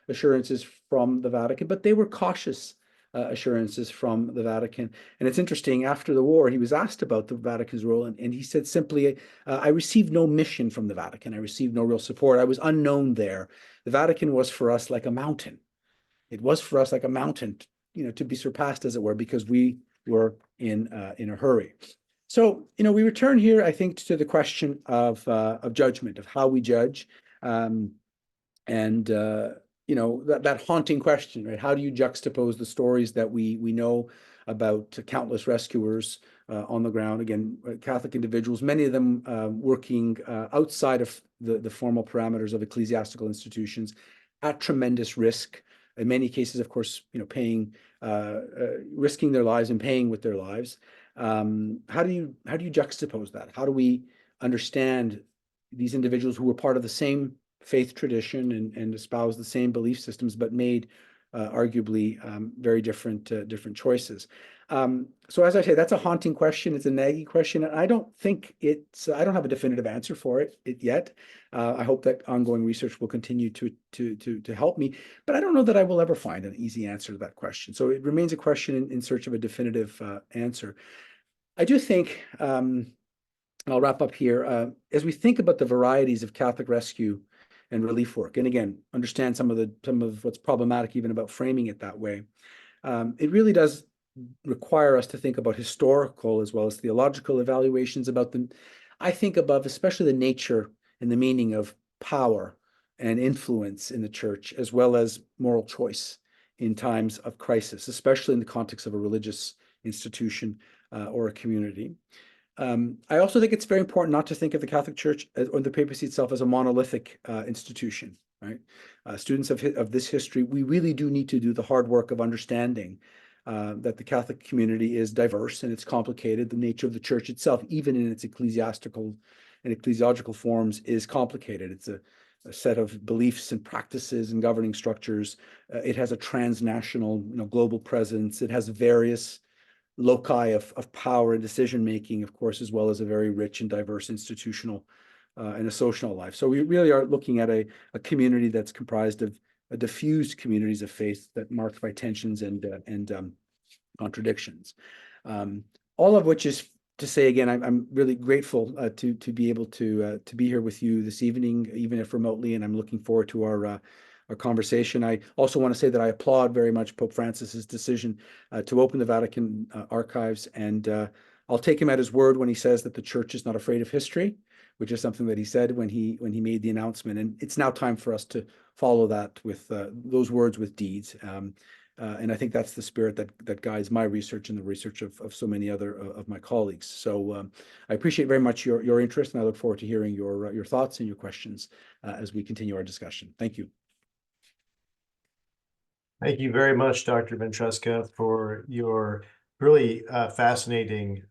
assurances from the Vatican, but they were cautious assurances from the Vatican. And it's interesting, after the war, he was asked about the Vatican's role, and he said simply, I received no mission from the Vatican. I received no real support. I was unknown there. The Vatican was for us like a mountain. It was for us like a mountain, to be surpassed, as it were, because we were in a hurry. So, we return here, I think, to the question of judgment, of how we judge, and that haunting question, right? How do you juxtapose the stories that we know about countless rescuers on the ground? Again, Catholic individuals, many of them working outside of the formal parameters of ecclesiastical institutions, at tremendous risk. In many cases, of course, paying, risking their lives and paying with their lives. How do you juxtapose that? How do we understand these individuals who were part of the same faith tradition and espouse the same belief systems, but made arguably very different choices? So as I say, that's a haunting question. It's a naggy question, and I don't have a definitive answer for it yet. I hope that ongoing research will continue to help me, but I don't know that I will ever find an easy answer to that question. So it remains a question in search of a definitive answer. I do think, and I'll wrap up here, as we think about the varieties of Catholic rescue and relief work, and again, understand some of what's problematic even about framing it that way, it really does require us to think about historical as well as theological evaluations about them. I think above especially the nature and the meaning of power and influence in the church, as well as moral choice in times of crisis, especially in the context of a religious institution or a community. I also think it's very important not to think of the Catholic Church or the papacy itself as a monolithic institution, right? Students of this history, we really do need to do the hard work of understanding that the Catholic community is diverse and it's complicated. The nature of the church itself, even in its ecclesiastical and ecclesiological forms, is complicated. It's a set of beliefs and practices and governing structures. It has a transnational, global presence. It has various loci of power and decision-making, of course, as well as a very rich and diverse institutional and a social life. So we really are looking at a community that's comprised of diffused communities of faith that marked by tensions and contradictions, all of which is to say again, I'm really grateful to be able to be here with you this evening, even if remotely, and I'm looking forward to our conversation. I also want to say that I applaud very much Pope Francis's decision to open the Vatican archives, and I'll take him at his word when he says that the Church is not afraid of history, which is something that he said when he made the announcement. And it's now time for us to follow that with those words with deeds. And I think that's the spirit that guides my research and the research of so many other of my colleagues. So I appreciate very much your interest, and I look forward to hearing your thoughts and your questions as we continue our discussion. Thank you. Thank you very much, Dr. Ventresca, for your really fascinating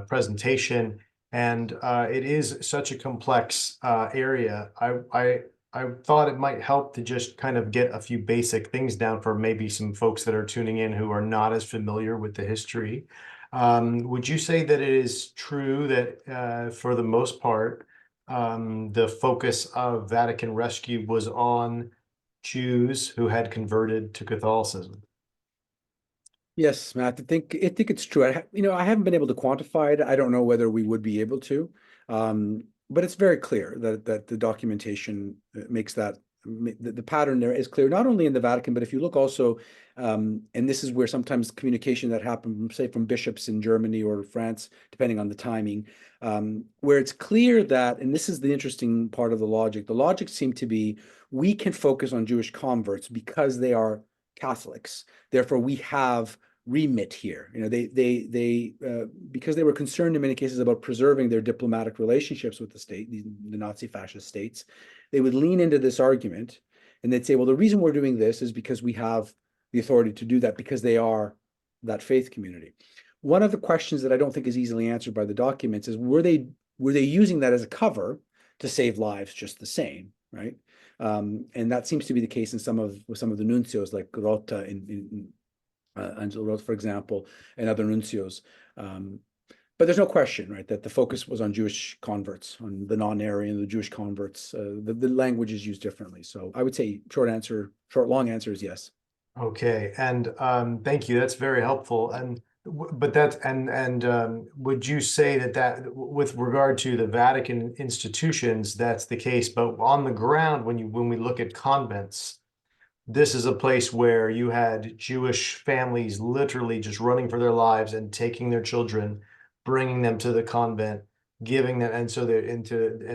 presentation. And it is such a complex area. I thought it might help to just kind of get a few basic things down for maybe some folks that are tuning in who are not as familiar with the history. Would you say that it is true that for the most part, the focus of Vatican Rescue was on Jews who had converted to Catholicism? Yes, Matt, I think it's true. I haven't been able to quantify it. I don't know whether we would be able to, but it's very clear that the documentation makes that the pattern there is clear, not only in the Vatican, but if you look also, and this is where sometimes communication that happened, say, from bishops in Germany or France, depending on the timing, where it's clear that, and this is the interesting part of the logic. The logic seemed to be we can focus on Jewish converts because they are Catholics. Therefore, we have remit here. They because they were concerned in many cases about preserving their diplomatic relationships with the state, the Nazi fascist states, they would lean into this argument and they'd say, well, the reason we're doing this is because we have the authority to do that because they are that faith community. One of the questions that I don't think is easily answered by the documents is were they using that as a cover to save lives just the same, right? And that seems to be the case in some of the nuncios, like Rota in Angelo Rota, for example, and other nuncios. But there's no question, right, that the focus was on Jewish converts, on the non-Aryan, the Jewish converts. The language is used differently. So I would say long answer is yes. Okay, and thank you. That's very helpful. And but that's and would you say that with regard to the Vatican institutions, that's the case? But on the ground, when we look at convents, this is a place where you had Jewish families literally just running for their lives and taking their children, bringing them to the convent, giving them, and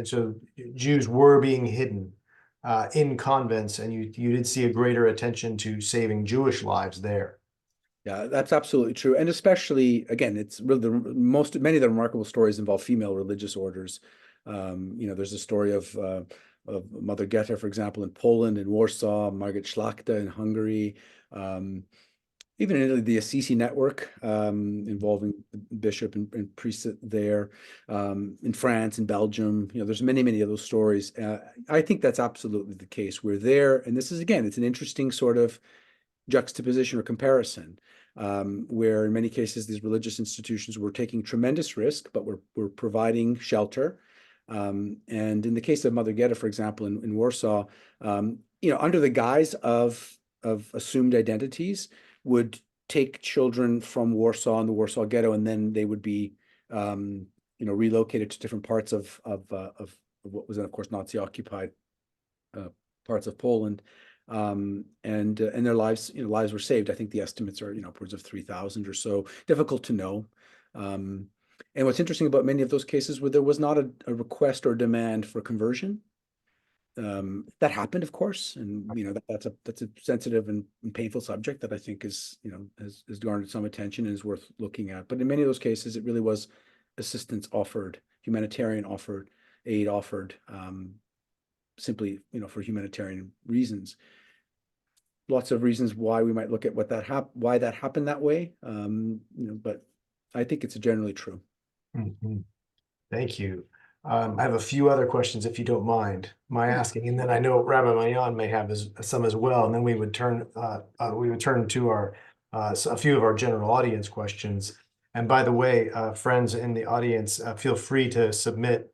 so Jews were being hidden in convents, and you did see a greater attention to saving Jewish lives there. Yeah, that's absolutely true. And especially, again, it's really many of the remarkable stories involve female religious orders. There's a story of Mother Goethe, for example, in Poland, in Warsaw, Margaret Schlachta in Hungary, even in Italy, the Assisi network involving bishop and priest there, in France, in Belgium. There's many of those stories. I think that's absolutely the case. We're there, and this is, again, it's an interesting sort of juxtaposition or comparison, where in many cases these religious institutions were taking tremendous risk, but were providing shelter. And in the case of Mother Goethe, for example, in Warsaw, under the guise of assumed identities, would take children from Warsaw and the Warsaw Ghetto, and then they would be, relocated to different parts of what was then, of course, Nazi-occupied parts of Poland. And their lives were saved. I think the estimates are upwards of 3,000 or so. Difficult to know. And what's interesting about many of those cases where there was not a request or demand for conversion. That happened, of course, and that's a sensitive and painful subject that I think is has garnered some attention and is worth looking at. But in many of those cases, it really was assistance offered, humanitarian aid offered, simply for humanitarian reasons. Lots of reasons why we might look at why that happened that way, but I think it's generally true. Mhm. Thank you. I have a few other questions, if you don't mind my asking, and then I know Rabbi Mayan may have some as well, and then we would turn to our a few of our general audience questions. And by the way, friends in the audience, feel free to submit.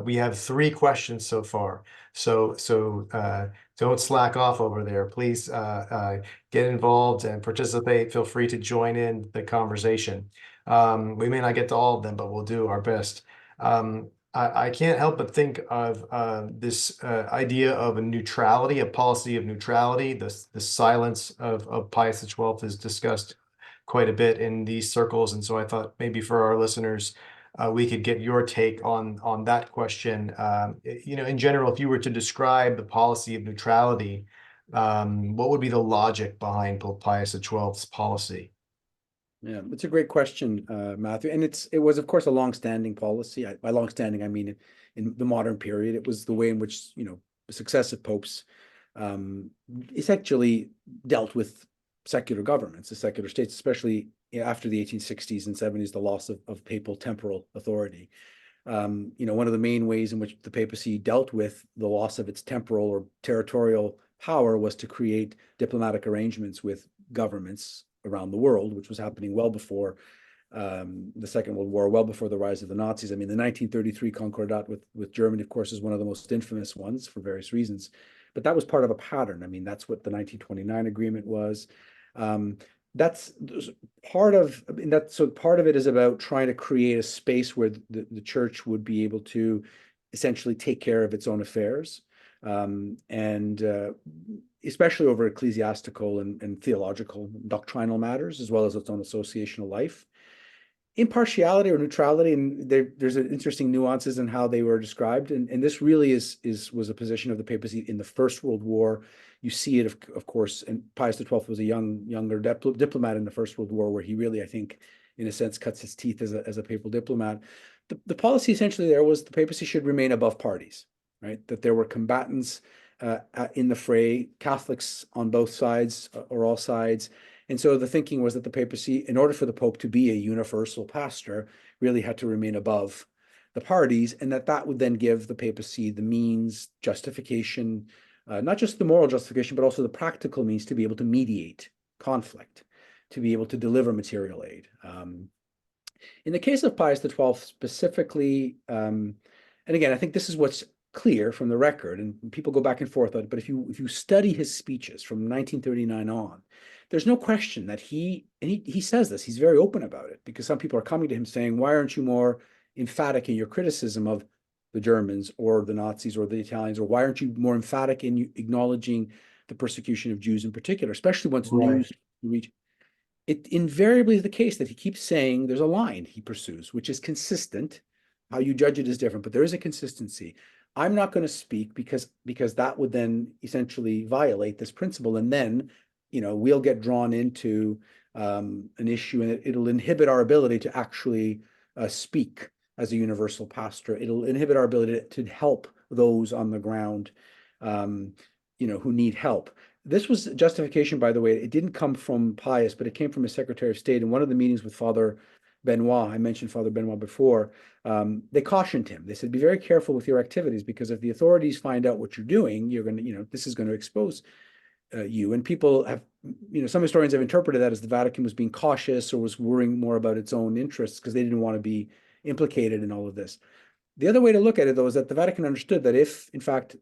We have 3 questions so far, so don't slack off over there. Please get involved and participate. Feel free to join in the conversation. We may not get to all of them, but we'll do our best. I can't help but think of this idea of a neutrality, a policy of neutrality. The silence of Pius XII is discussed quite a bit in these circles, and so I thought maybe for our listeners, we could get your take on that question. In general, if you were to describe the policy of neutrality, what would be the logic behind Pope Pius XII's policy? Yeah, it's a great question, Matthew. And it was, of course, a long-standing policy. By long-standing, I mean in the modern period. It was the way in which, successive popes essentially dealt with secular governments, the secular states, especially after the 1860s and 70s, the loss of papal temporal authority. One of the main ways in which the papacy dealt with the loss of its temporal or territorial power was to create diplomatic arrangements with governments around the world, which was happening well before the Second World War, well before the rise of the Nazis. I mean, the 1933 Concordat with Germany, of course, is one of the most infamous ones for various reasons. But that was part of a pattern. I mean, that's what the 1929 agreement was. That's part of that. So part of it is about trying to create a space where the church would be able to essentially take care of its own affairs. And especially over ecclesiastical and theological doctrinal matters, as well as its own associational life. Impartiality or neutrality, and there's interesting nuances in how they were described, and this really was a position of the papacy in the First World War. You see it, of course, and Pius XII was a younger diplomat in the First World War, where he really, I think, in a sense, cuts his teeth as a papal diplomat. The policy essentially there was the papacy should remain above parties, right? That there were combatants in the fray, Catholics on both sides or all sides. And so the thinking was that the papacy, in order for the Pope to be a universal pastor, really had to remain above the parties, and that would then give the papacy the means, justification, not just the moral justification, but also the practical means to be able to mediate conflict, to be able to deliver material aid. In the case of Pius XII specifically, and again, I think this is what's clear from the record, and people go back and forth on it, but if you study his speeches from 1939 on, there's no question that he says this, he's very open about it, because some people are coming to him saying, why aren't you more emphatic in your criticism of the Germans or the Nazis or the Italians, or why aren't you more emphatic in acknowledging the persecution of Jews in particular, especially once news reach. It invariably is the case that he keeps saying there's a line he pursues, which is consistent. How you judge it is different, but there is a consistency. I'm not going to speak because that would then essentially violate this principle, and then we'll get drawn into an issue, and it'll inhibit our ability to actually speak as a universal pastor. It'll inhibit our ability to help those on the ground, who need help. This was justification, by the way. It didn't come from Pius, but it came from his Secretary of State. In one of the meetings with Father Benoit, I mentioned Father Benoit before, they cautioned him. They said, be very careful with your activities, because if the authorities find out what you're doing, you're going to, this is going to expose you. And people have, some historians have interpreted that as the Vatican was being cautious or was worrying more about its own interests because they didn't want to be implicated in all of this. The other way to look at it, though, is that the Vatican understood that if, in fact,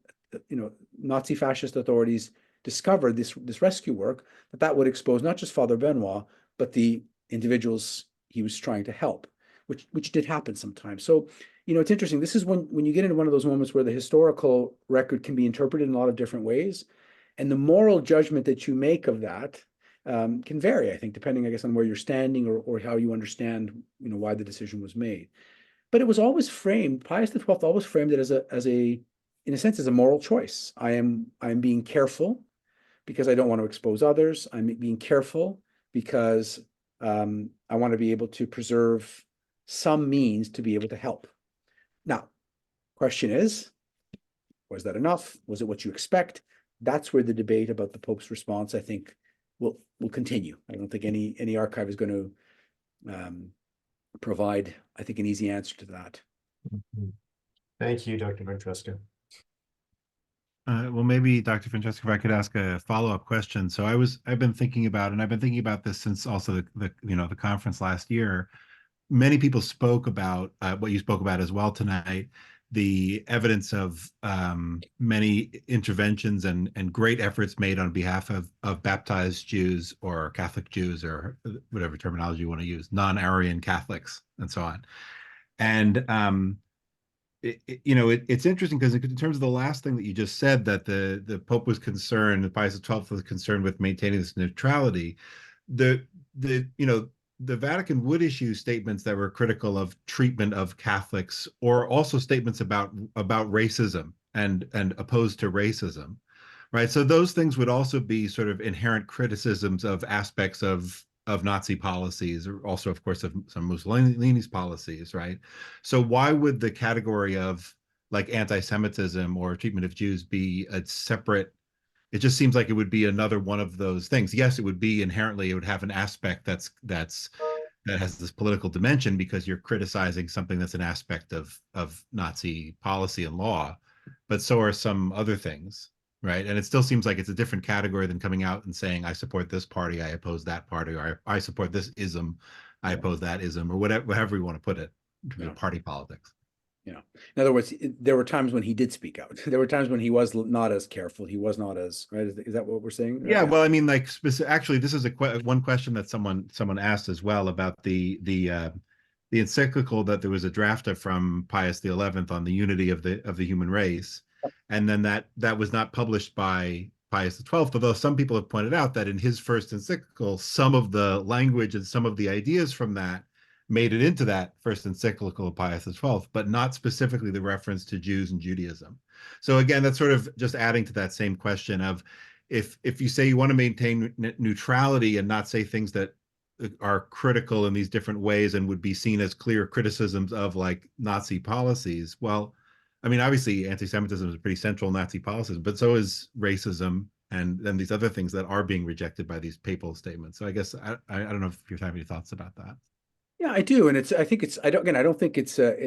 Nazi fascist authorities discovered this rescue work, that would expose not just Father Benoit, but the individuals he was trying to help, which did happen sometimes. So, it's interesting. This is when you get into one of those moments where the historical record can be interpreted in a lot of different ways, and the moral judgment that you make of that can vary, I think, depending, I guess, on where you're standing or how you understand, why the decision was made. But it was always framed. Pius XII always framed it as a, in a sense, as a moral choice. I'm being careful because I don't want to expose others. I'm being careful because I want to be able to preserve some means to be able to help. Now, question is, was that enough? Was it what you expect? That's where the debate about the Pope's response, I think, will continue. I don't think any archive is going to provide, I think, an easy answer to that. Thank you, Dr. Ventresca. Well, maybe Dr. Ventresca, if I could ask a follow-up question. So I've been thinking about this since also the conference last year. Many people spoke about what you spoke about as well tonight, the evidence of many interventions and great efforts made on behalf of baptized Jews or Catholic Jews or whatever terminology you want to use, non-Aryan Catholics and so on. And it's interesting because in terms of the last thing that you just said, that the Pope was concerned, the Pius XII was concerned with maintaining this neutrality. The the Vatican would issue statements that were critical of treatment of Catholics, or also statements about racism and opposed to racism, right? So those things would also be sort of inherent criticisms of aspects of Nazi policies, or also, of course, of some Mussolini's policies, right? So why would the category of like anti-Semitism or treatment of Jews be a separate? It just seems like it would be another one of those things. Yes, it would be inherently, it would have an aspect that has this political dimension because you're criticizing something that's an aspect of Nazi policy and law, but so are some other things, right? And it still seems like it's a different category than coming out and saying, I support this party, I oppose that party, or I support this ism, I oppose that ism, or whatever you want to put it in terms of party politics. Yeah. In other words, there were times when he did speak out. There were times when he was not as careful. He was not as, right? Is that what we're saying? Yeah. Well, I mean, like, actually, this is one question that someone asked as well about the encyclical that there was a draft of from Pius XI on the unity of the human race, and then that was not published by Pius XII. Although some people have pointed out that in his first encyclical, some of the language and some of the ideas from that made it into that first encyclical of Pius XII, but not specifically the reference to Jews and Judaism. So again, that's sort of just adding to that same question of if you say you want to maintain neutrality and not say things that are critical in these different ways and would be seen as clear criticisms of like Nazi policies. Well, I mean, obviously anti-Semitism is a pretty central Nazi policy, but so is racism and then these other things that are being rejected by these papal statements. So I guess I don't know if you have any thoughts about that. Yeah, I do, and I think it's. I don't think it's that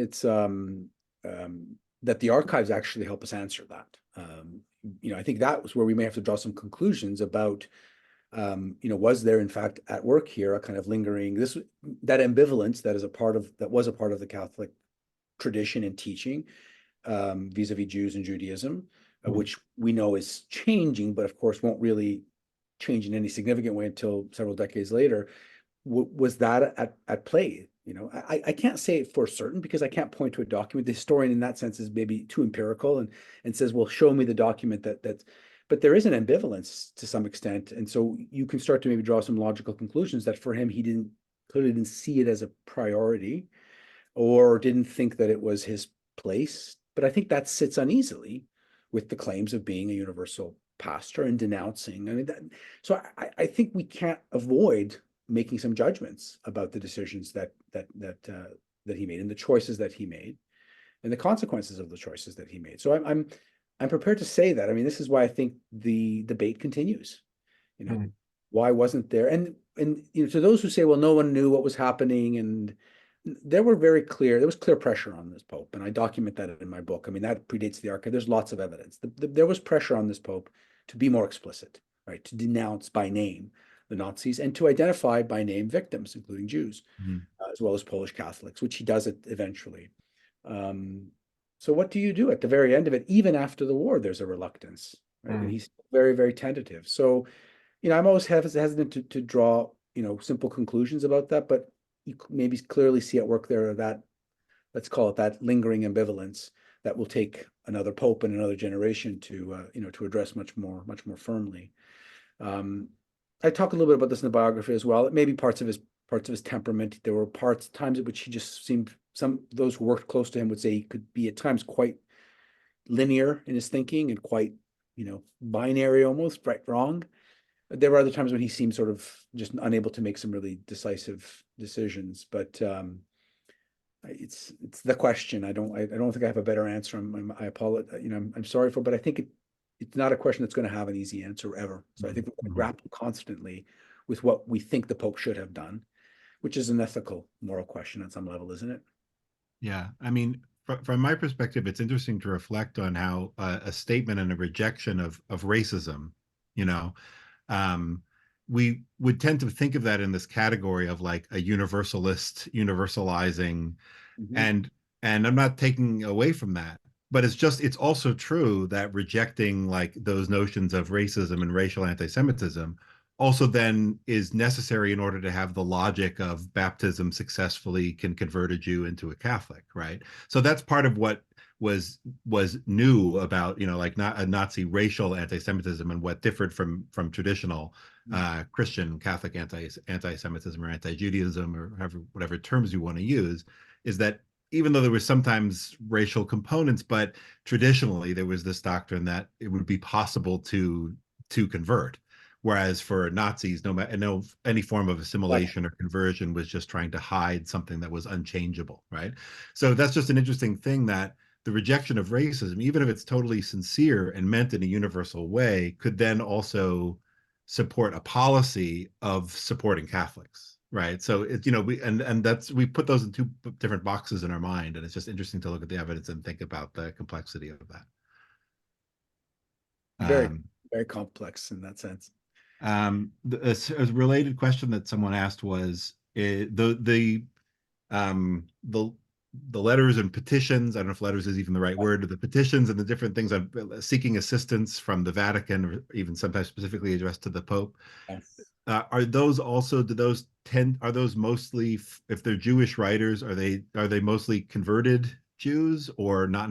the archives actually help us answer that. I think that was where we may have to draw some conclusions about, was there in fact at work here a kind of lingering that ambivalence that was a part of the Catholic tradition and teaching vis-a-vis Jews and Judaism, which we know is changing, but of course won't really change in any significant way until several decades later. Was that at play? I can't say it for certain because I can't point to a document. The historian in that sense is maybe too empirical and says, well, show me the document that's, but there is an ambivalence to some extent. And so you can start to maybe draw some logical conclusions that for him, he clearly didn't see it as a priority or didn't think that it was his place. But I think that sits uneasily with the claims of being a universal pastor and denouncing. I mean, so I think we can't avoid making some judgments about the decisions that he made and the choices that he made and the consequences of the choices that he made. So I'm prepared to say that. I mean, this is why I think the debate continues. Why wasn't there? And to those who say, well, no one knew what was happening, and there was clear pressure on this Pope, and I document that in my book. I mean, that predates the archive. There's lots of evidence. There was pressure on this Pope to be more explicit, right? To denounce by name the Nazis and to identify by name victims, including Jews, as well as Polish Catholics, which he does it eventually. So what do you do at the very end of it? Even after the war, there's a reluctance, right? And he's very, very tentative. So, I'm always hesitant to draw, simple conclusions about that, but you maybe clearly see at work there that, let's call it that lingering ambivalence that will take another Pope and another generation to, to address much more firmly. I talk a little bit about this in the biography as well. Maybe parts of his temperament. There were times at which he just seemed, those who worked close to him would say he could be at times quite linear in his thinking and quite, binary almost, right, wrong. There were other times when he seemed sort of just unable to make some really decisive decisions. But it's the question. I don't think I have a better answer. I apologize. I'm sorry for, but I think it's not a question that's going to have an easy answer ever. So I think we're going to grapple constantly with what we think the Pope should have done, which is an ethical, moral question on some level, isn't it? Yeah. I mean, from my perspective, it's interesting to reflect on how a statement and a rejection of racism, we would tend to think of that in this category of like a universalist, universalizing. And And I'm not taking away from that, but it's also true that rejecting like those notions of racism and racial anti-Semitism also then is necessary in order to have the logic of baptism successfully can convert a Jew into a Catholic, right? So that's part of what was new about, like not a Nazi racial anti-Semitism, and what differed from traditional Christian Catholic anti-Semitism or anti-Judaism, or whatever terms you want to use, is that even though there was sometimes racial components, but traditionally there was this doctrine that it would be possible to convert. Whereas for Nazis, any form of assimilation or conversion was just trying to hide something that was unchangeable, right? So that's just an interesting thing, that the rejection of racism, even if it's totally sincere and meant in a universal way, could then also support a policy of supporting Catholics, right? So it's, we put those in two different boxes in our mind, and it's just interesting to look at the evidence and think about the complexity of that. Very, very complex in that sense. A related question that someone asked was the letters and petitions. I don't know if letters is even the right word. The petitions and the different things on seeking assistance from the Vatican, or even sometimes specifically addressed to the Pope. Yes. Are those also? Are those mostly, if they're Jewish writers, are they mostly converted Jews, or not?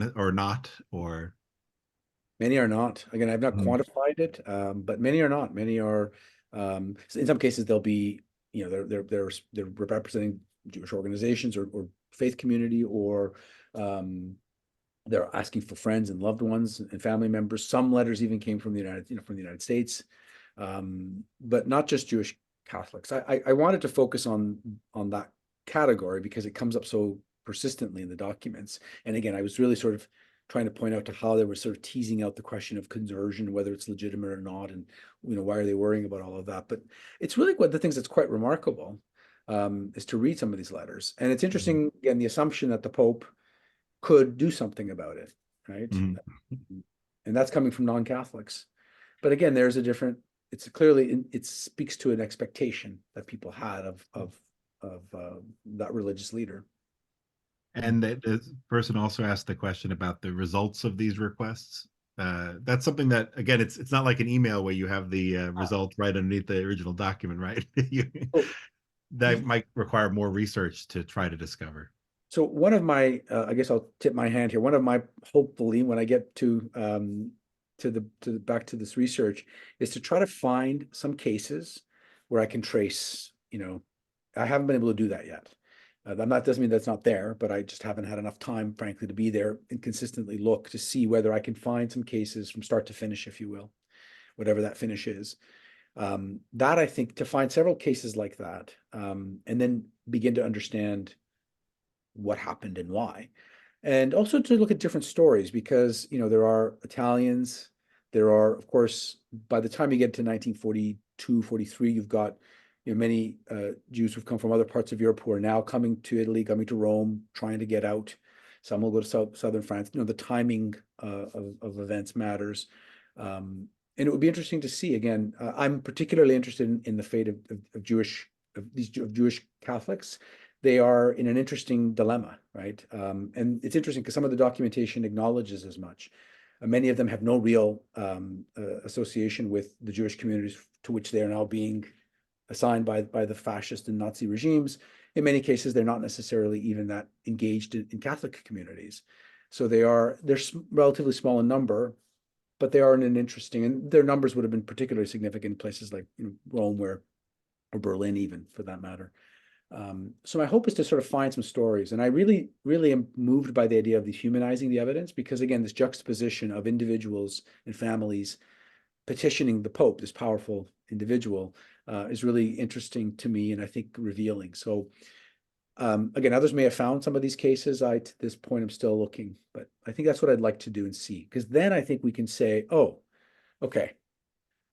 Many are not. Again, I've not Mhm. quantified it, but many are not. Many are. In some cases, they'll be, they're representing Jewish organizations or faith community, or they're asking for friends and loved ones and family members. Some letters even came from the United States, but not just Jewish Catholics. I wanted to focus on that category because it comes up so persistently in the documents. And again, I was really sort of trying to point out to how they were sort of teasing out the question of conversion, whether it's legitimate or not, and why are they worrying about all of that. But it's really one of the things that's quite remarkable, is to read some of these letters. And it's interesting, again, the assumption that the Pope could do something about it, right? Mhm. And that's coming from non-Catholics. But again, there's a different, it's clearly, it speaks to an expectation that people had of that religious leader. And the person also asked the question about the results of these requests. That's something that, again, it's not like an email where you have the result right underneath the original document, right? That might require more research to try to discover. So one of my, I guess I'll tip my hand here. One of my, hopefully, when I get to back to this research, is to try to find some cases where I can trace. I haven't been able to do that yet. That doesn't mean that's not there, but I just haven't had enough time, frankly, to be there and consistently look to see whether I can find some cases from start to finish, if you will, whatever that finish is. That I think, to find several cases like that, and then begin to understand what happened and why. And also to look at different stories, because there are Italians, there are, of course, by the time you get to 1942, 43, you've got many Jews who've come from other parts of Europe who are now coming to Italy, coming to Rome, trying to get out. Some will go to southern France. The timing of events matters. And it would be interesting to see. Again, I'm particularly interested in the fate of Jewish Catholics. They are in an interesting dilemma, right? And it's interesting because some of the documentation acknowledges as much. Many of them have no real association with the Jewish communities to which they are now being assigned by the fascist and Nazi regimes. In many cases, they're not necessarily even that engaged in Catholic communities. So they're relatively small in number, but they are in an interesting, and their numbers would have been particularly significant in places like Rome, or Berlin, even, for that matter. So my hope is to sort of find some stories. And I really, really am moved by the idea of dehumanizing the evidence, because again, this juxtaposition of individuals and families petitioning the Pope, this powerful individual, is really interesting to me, and I think revealing. So again, others may have found some of these cases. To this point, I'm still looking, but I think that's what I'd like to do and see, because then I think we can say, oh, okay,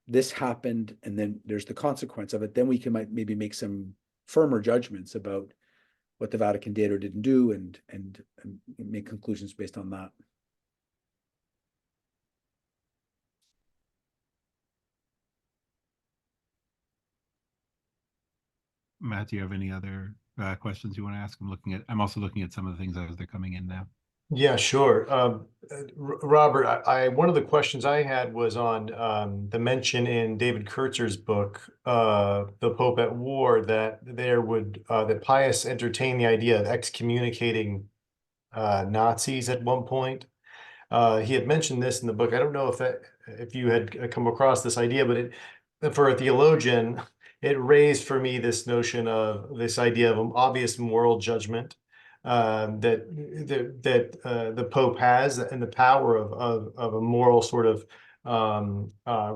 this happened, and then there's the consequence of it. Then we can maybe make some firmer judgments about what the Vatican did or didn't do, and make conclusions based on that. Matt, do you have any other questions you want to ask? I'm also looking at some of the things as they're coming in now. Yeah, sure. Robert, one of the questions I had was on the mention in David Kurtzer's book, The Pope at War, that that Pius entertained the idea of excommunicating Nazis at one point. He had mentioned this in the book. I don't know if you had come across this idea, but for a theologian, it raised for me this notion of this idea of an obvious moral judgment that the Pope has, and the power of a moral sort of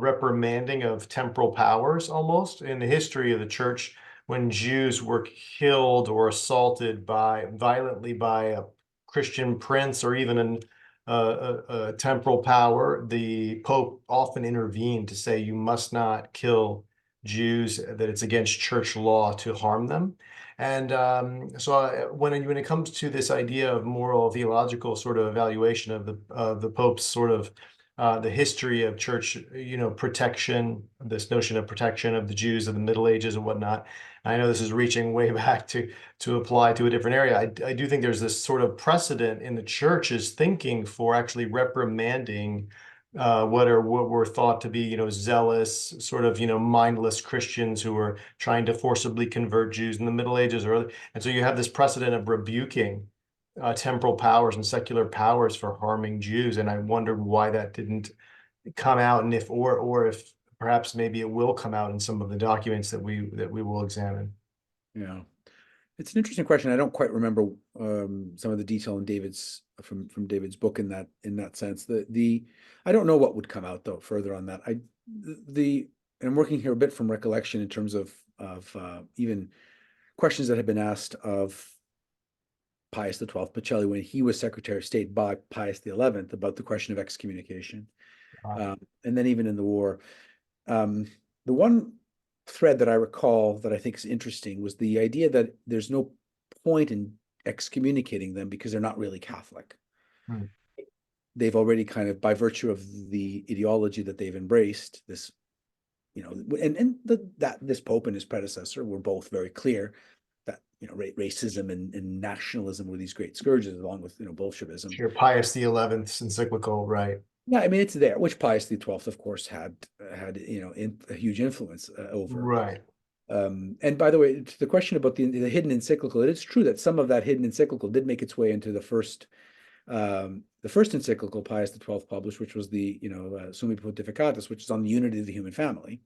reprimanding of temporal powers. Almost in the history of the church, when Jews were killed or assaulted violently by a Christian prince or even a temporal power, the Pope often intervened to say you must not kill Jews, that it's against church law to harm them. And when it comes to this idea of moral theological sort of evaluation of the Pope's sort of the history of church, protection, this notion of protection of the Jews of the Middle Ages and whatnot. I know this is reaching way back to apply to a different area. I do think there's this sort of precedent in the church's thinking for actually reprimanding what were thought to be, zealous, sort of, mindless Christians who were trying to forcibly convert Jews in the Middle Ages. And so you have this precedent of rebuking temporal powers and secular powers for harming Jews. And I wondered why that didn't come out, and if perhaps maybe it will come out in some of the documents that we will examine. Yeah, it's an interesting question. I don't quite remember some of the detail in from David's book in that sense. I don't know what would come out though further on that. And I'm working here a bit from recollection in terms of even questions that have been asked of Pius XII Pacelli when he was Secretary of State by Pius XI about the question of excommunication. Wow. And then even in the war. The one thread that I recall that I think is interesting was the idea that there's no point in excommunicating them because they're not really Catholic. Hmm. They've already kind of, by virtue of the ideology that they've embraced, this, that this Pope and his predecessor were both very clear that, racism and nationalism were these great scourges, along with, Bolshevism. Sure, Pius XI's encyclical, right? Yeah, I mean, it's there, which Pius XII, of course, had a huge influence over. Right. And by the way, to the question about the hidden encyclical, it is true that some of that hidden encyclical did make its way into the first encyclical Pius XII published, which was the Summi Pontificatus, which is on the unity of the human family.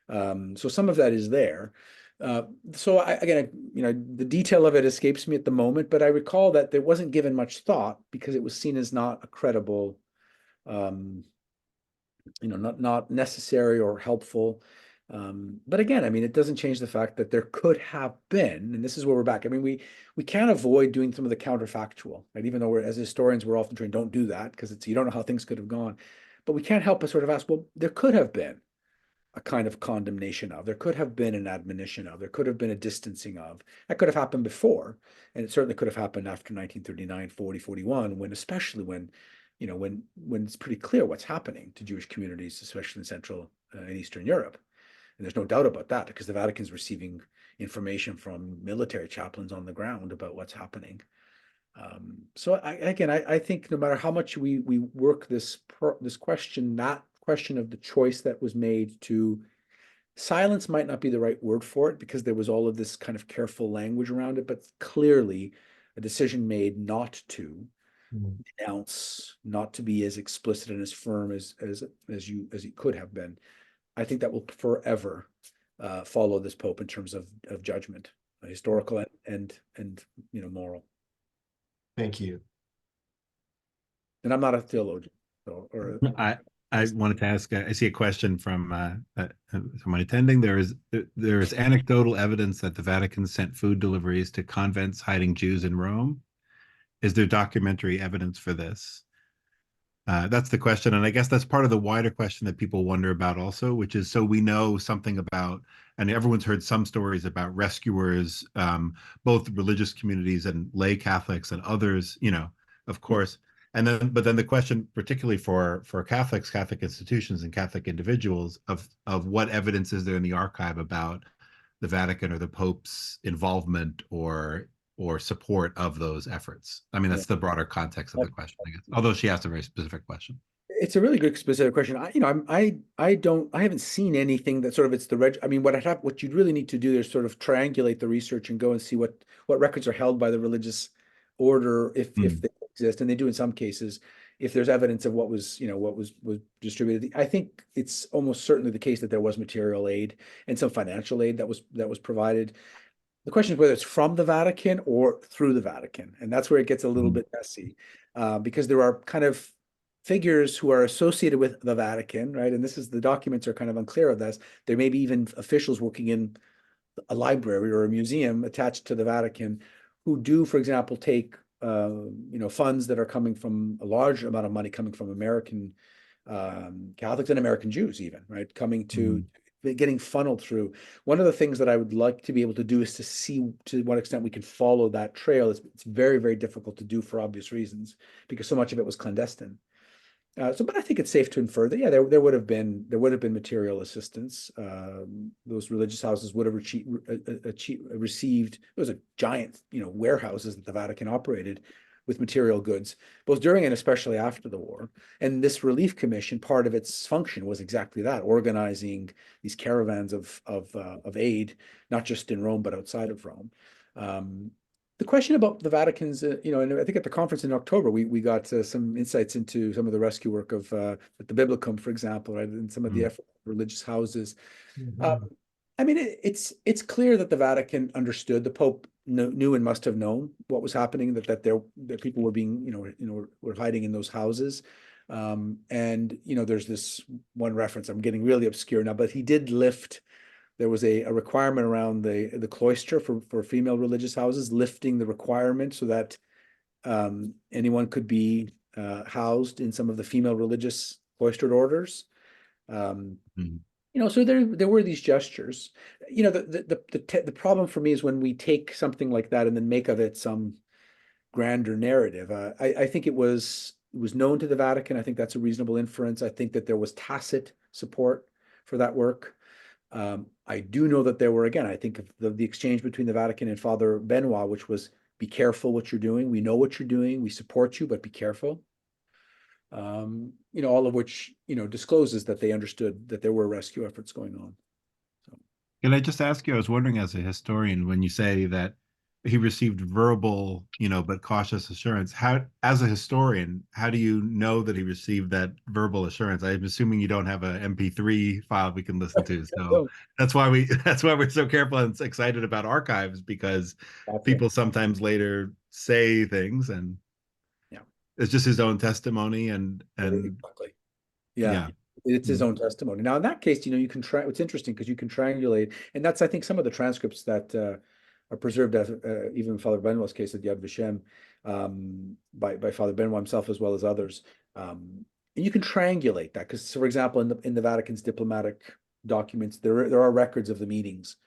So some of that is there. So the detail of it escapes me at the moment, but I recall that there wasn't given much thought because it was seen as not a credible, not necessary or helpful. But again, I mean, it doesn't change the fact that there could have been, and this is where we're back. I mean, we can't avoid doing some of the counterfactual, right? Even though as historians, we're often trained, don't do that because you don't know how things could have gone. But we can't help but sort of ask, well, there could have been a kind of condemnation of, there could have been an admonition of, there could have been a distancing of. That could have happened before, and it certainly could have happened after 1939, 40, 41, especially when it's pretty clear what's happening to Jewish communities, especially in Central and Eastern Europe. And there's no doubt about that because the Vatican's receiving information from military chaplains on the ground about what's happening. So I think no matter how much we work this question, that question of the choice that was made to silence might not be the right word for it because there was all of this kind of careful language around it, but clearly a decision made not to denounce, not to be as explicit and as firm as it could have been. I think that will forever follow this Pope in terms of judgment, historical and moral. Thank you. And I'm not a theologian, I wanted to ask. I see a question from someone attending. There is anecdotal evidence that the Vatican sent food deliveries to convents hiding Jews in Rome. Is there documentary evidence for this? That's the question, and I guess that's part of the wider question that people wonder about also, which is, so we know something about, and everyone's heard some stories about rescuers, both religious communities and lay Catholics and others, of course. But then the question, particularly for Catholics, Catholic institutions, and Catholic individuals, of what evidence is there in the archive about the Vatican or the Pope's involvement or support of those efforts? I mean, Yeah. that's the broader context of the question, I guess. Although she asked a very specific question. It's a really good specific question. I haven't seen anything that sort of it's the reg. I mean, what you'd really need to do is sort of triangulate the research and go and see what records are held by the religious order if they exist, and they do in some cases. If there's evidence of what was distributed, I think it's almost certainly the case that there was material aid and some financial aid that was provided. The question is whether it's from the Vatican or through the Vatican, and that's where it gets a little bit messy, because there are kind of figures who are associated with the Vatican, right? And the documents are kind of unclear of this. There may be even officials working in a library or a museum attached to the Vatican who do, for example, take funds that are coming from a large amount of money coming from American Catholics and American Jews, even, right? Coming to getting funneled through. One of the things that I would like to be able to do is to see to what extent we can follow that trail. It's very, very difficult to do for obvious reasons because so much of it was clandestine. But I think it's safe to infer that, yeah, there would have been material assistance. Those religious houses would have received. It was a giant, warehouses that the Vatican operated with material goods, both during and especially after the war. And this relief commission, part of its function was exactly that, organizing these caravans of aid, not just in Rome but outside of Rome. The question about the Vatican's, and I think at the conference in October, we got some insights into some of the rescue work of the Biblicum, for example, right, and some of the effort of religious houses. I mean, it's clear that the Vatican understood. The Pope knew and must have known what was happening. That people were being, were hiding in those houses. And there's this one reference. I'm getting really obscure now, but he did lift. There was a requirement around the cloister for female religious houses, lifting the requirement so that anyone could be housed in some of the female religious cloistered orders. So there were these gestures. The problem for me is when we take something like that and then make of it some grander narrative. I think it was known to the Vatican. I think that's a reasonable inference. I think that there was tacit support for that work. I do know that there were, again, I think of the exchange between the Vatican and Father Benoit, which was, be careful what you're doing. We know what you're doing. We support you, but be careful. All of which, discloses that they understood that there were rescue efforts going on. So. Can I just ask you, I was wondering as a historian, when you say that he received verbal, but cautious assurance, as a historian, how do you know that he received that verbal assurance? I'm assuming you don't have an MP3 file we can listen to. So that's why we're so careful and excited about archives, because people sometimes later say things and it's just his own testimony and exactly. Yeah. It's his own testimony. Now, in that case, you can try. It's interesting because you can triangulate, and that's, I think, some of the transcripts that are preserved as even Father Benoit's case at Yad Vashem by Father Benoit himself as well as others. And you can triangulate that because, for example, in the Vatican's diplomatic documents, there are records of the meetings.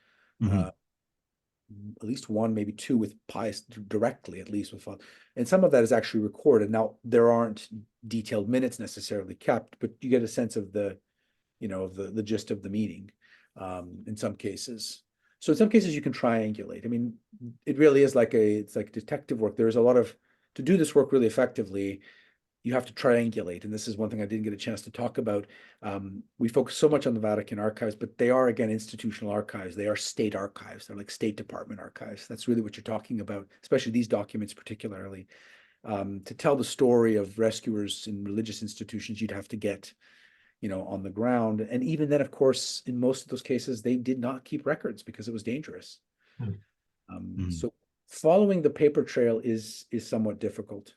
At least one, maybe two with Pius directly, at least with Father. And some of that is actually recorded. Now, there aren't detailed minutes necessarily kept, but you get a sense of the gist of the meeting in some cases. So in some cases you can triangulate. I mean, it really is it's like detective work. There's a lot to do this work really effectively, you have to triangulate. And this is one thing I didn't get a chance to talk about. We focus so much on the Vatican archives, but they are, again, institutional archives. They are state archives. They're like State Department archives. That's really what you're talking about, especially these documents particularly. To tell the story of rescuers in religious institutions, you'd have to get, on the ground. And even then, of course, in most of those cases, they did not keep records because it was dangerous. So following the paper trail is somewhat difficult.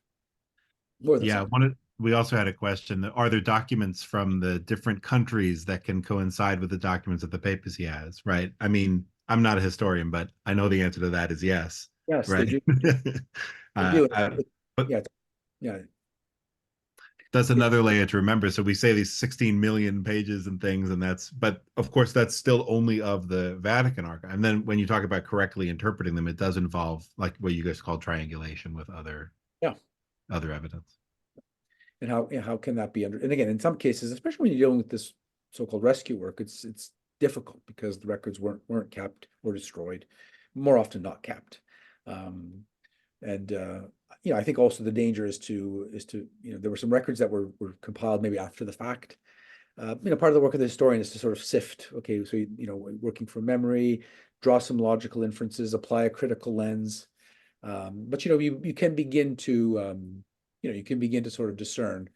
We also had a question. Are there documents from the different countries that can coincide with the documents that the papacy has? Right. I mean, I'm not a historian, but I know the answer to that is yes. Yes, right? they do. Yeah. That's another layer to remember. So we say these 16 million pages and things, but of course that's still only of the Vatican archive. And then when you talk about correctly interpreting them, it does involve like what you guys call triangulation with other evidence. And how can that be and again, in some cases, especially when you're dealing with this so-called rescue work, it's difficult because the records weren't kept or destroyed, more often not kept. I think also the danger is to there were some records that were compiled maybe after the fact. Part of the work of the historian is to sort of sift. Okay, so working from memory, draw some logical inferences, apply a critical lens. But you can begin to sort of discern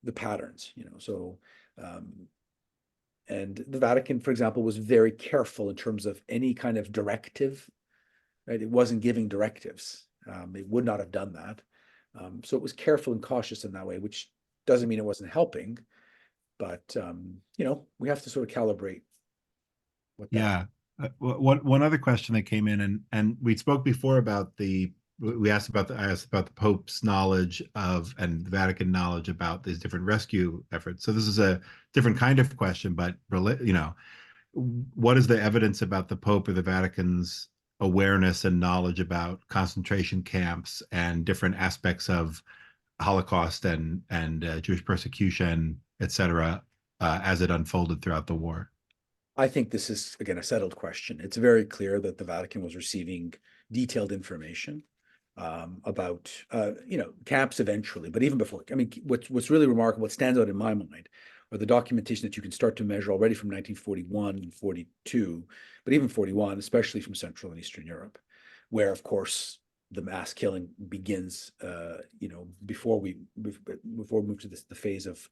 the patterns. And the Vatican, for example, was very careful in terms of any kind of directive. Right, it wasn't giving directives. It would not have done that. So it was careful and cautious in that way, which doesn't mean it wasn't helping, but we have to sort of calibrate what that. Yeah. One other question that came in, and we spoke before about I asked about the Pope's knowledge of and the Vatican knowledge about these different rescue efforts. So this is a different kind of question, but what is the evidence about the Pope or the Vatican's awareness and knowledge about concentration camps and different aspects of Holocaust and Jewish persecution, etc., as it unfolded throughout the war? I think this is, again, a settled question. It's very clear that the Vatican was receiving detailed information about camps eventually, but even before. I mean, what's really remarkable, what stands out in my mind, are the documentation that you can start to measure already from 1941 and 42, but even 41, especially from Central and Eastern Europe, where, of course, the mass killing begins. Before we move to the phase of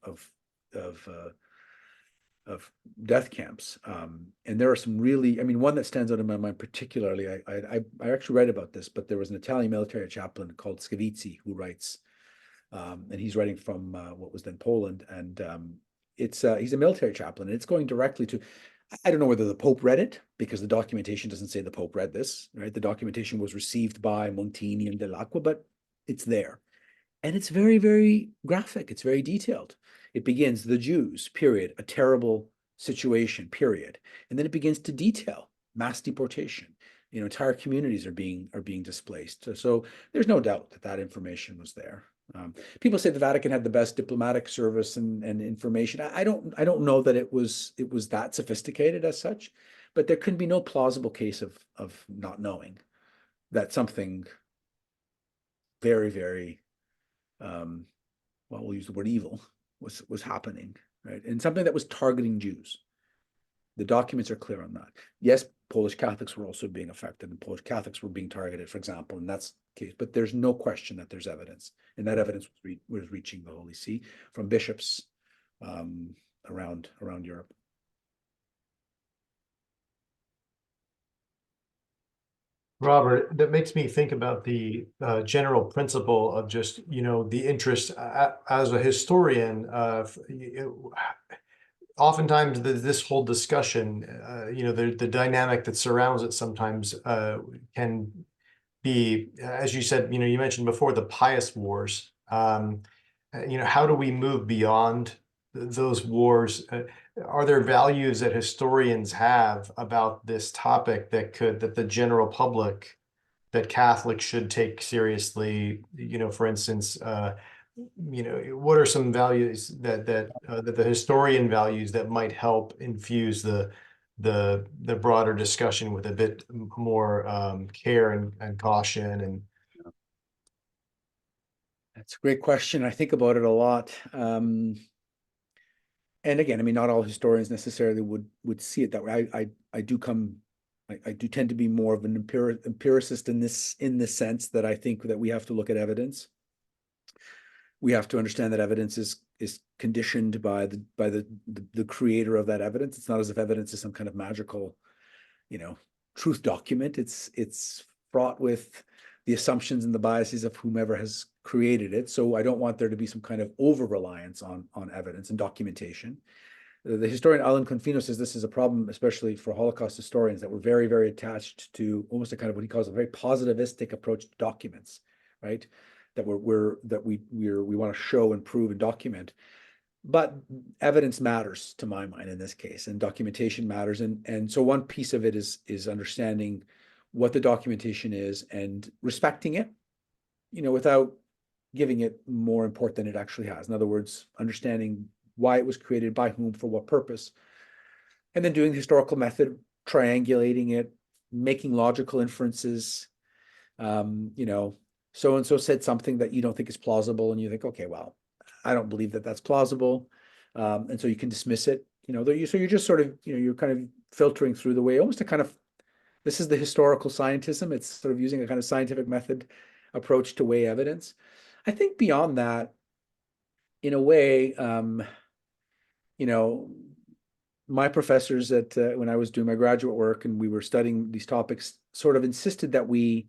death camps. And there are some really, one that stands out in my mind particularly, I actually read about this, but there was an Italian military chaplain called Scavizzi who writes, and he's writing from what was then Poland, and he's a military chaplain, and it's going directly to, I don't know whether the Pope read it, because the documentation doesn't say the Pope read this, right? The documentation was received by Montini and Dell'Acqua, but it's there. And it's very, very graphic. It's very detailed. It begins, the Jews, period, a terrible situation, period. And then it begins to detail mass deportation. Entire communities are being displaced. So there's no doubt that information was there. People say the Vatican had the best diplomatic service and information. I don't know that it was that sophisticated as such, but there can be no plausible case of not knowing that something very, very we'll use the word evil was happening, right? And something that was targeting Jews. The documents are clear on that. Yes, Polish Catholics were also being affected, and Polish Catholics were being targeted, for example, and that's the case. But there's no question that there's evidence, and that evidence was reaching the Holy See from bishops around Europe. Robert, that makes me think about the general principle of just, the interest as a historian. Oftentimes this whole discussion, the dynamic that surrounds it sometimes can be, as you said, you mentioned before, the Pius Wars. How do we move beyond those wars? Are there values that historians have about this topic that the general public, that Catholics should take seriously? For instance, what are some values that the historian values that might help infuse the broader discussion with a bit more care and caution? And that's a great question. I think about it a lot. And again, not all historians necessarily would see it that way. I do tend to be more of an empiricist in this sense, that I think that we have to look at evidence. We have to understand that evidence is conditioned by the creator of that evidence. It's not as if evidence is some kind of magical, truth document. It's fraught with the assumptions and the biases of whomever has created it. So I don't want there to be some kind of over-reliance on evidence and documentation. The historian Alan Confino says this is a problem, especially for Holocaust historians, that we're very, very attached to almost a kind of what he calls a very positivistic approach to documents, right? That we want to show and prove and document. But evidence matters to my mind in this case, and documentation matters. And so one piece of it is understanding what the documentation is and respecting it, without giving it more import than it actually has. In other words, understanding why it was created, by whom, for what purpose. and then doing the historical method, triangulating it, making logical inferences. You know, so and so said something that you don't think is plausible, and you think, okay, well, I don't believe that that's plausible, and so you can dismiss it. You know, so you're just sort of, you know, you're kind of filtering through the way, almost a kind of, this is the historical scientism. It's sort of using a kind of scientific method approach to weigh evidence. I think beyond that, in a way, you know, my professors at when I was doing my graduate work and we were studying these topics, sort of insisted that we,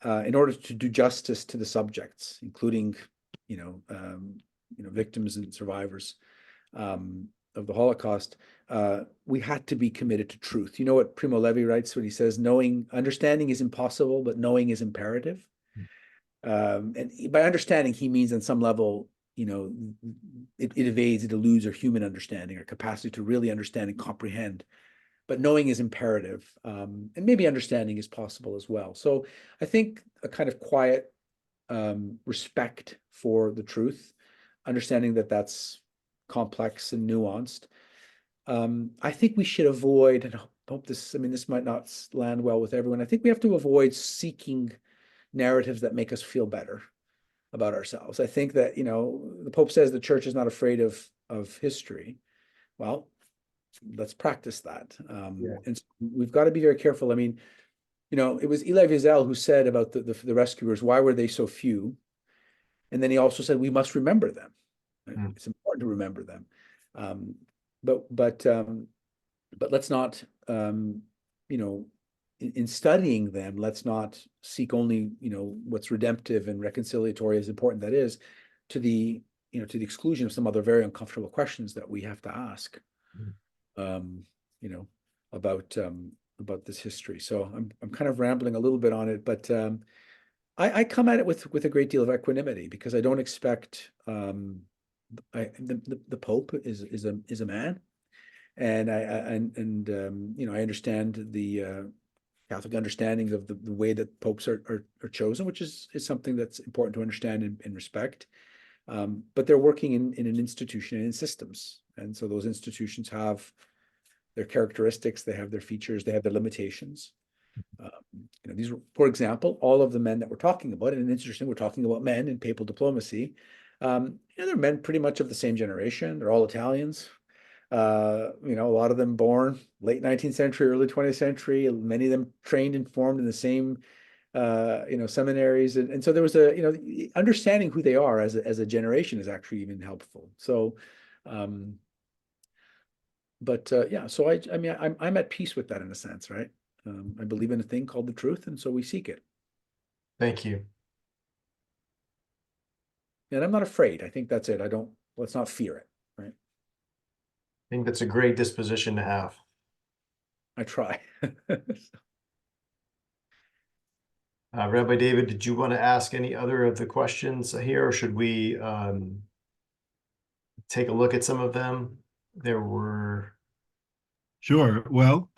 in order to do justice to the subjects, including, victims and survivors of the Holocaust, we had to be committed to truth. You know what Primo Levi writes when he says, understanding is impossible, but knowing is imperative. And by understanding, he means on some level, it evades, it eludes our human understanding, our capacity to really understand and comprehend. But knowing is imperative, and maybe understanding is possible as well. So I think a kind of quiet respect for the truth, understanding that that's complex and nuanced. I think we should avoid, and I hope this, this might not land well with everyone. I think we have to avoid seeking narratives that make us feel better about ourselves. I think that, the Pope says the church is not afraid of history. Well, let's practice that. And so we've got to be very careful. It was Elie Wiesel who said about the rescuers, why were they so few? And then he also said, we must remember them. It's important to remember them. But let's not, in studying them, let's not seek only, what's redemptive and reconciliatory, as important that is, to the exclusion of some other very uncomfortable questions that we have to ask, about this history. So I'm kind of rambling a little bit on it, but I come at it with a great deal of equanimity, because I don't expect the Pope is a man, and I understand the Catholic understandings of the way that popes are chosen, which is something that's important to understand and respect. But they're working in an institution and in systems, and so those institutions have their characteristics, they have their features, they have their limitations. These are, for example, all of the men that we're talking about, and it's interesting, we're talking about men in papal diplomacy. They're men pretty much of the same generation. They're all Italians. A lot of them born late 19th century, early 20th century. Many of them trained and formed in the same, seminaries. And so there was understanding who they are as a generation is actually even helpful. So, so I'm at peace with that in a sense, right? I believe in a thing called the truth, and so we seek it. Thank you. And I'm not afraid. I think that's it. Let's not fear it, right? I think that's a great disposition to have. I try. Rabbi David, did you want to ask any other of the questions here, or should we take a look at some of them? There were. Sure. Well,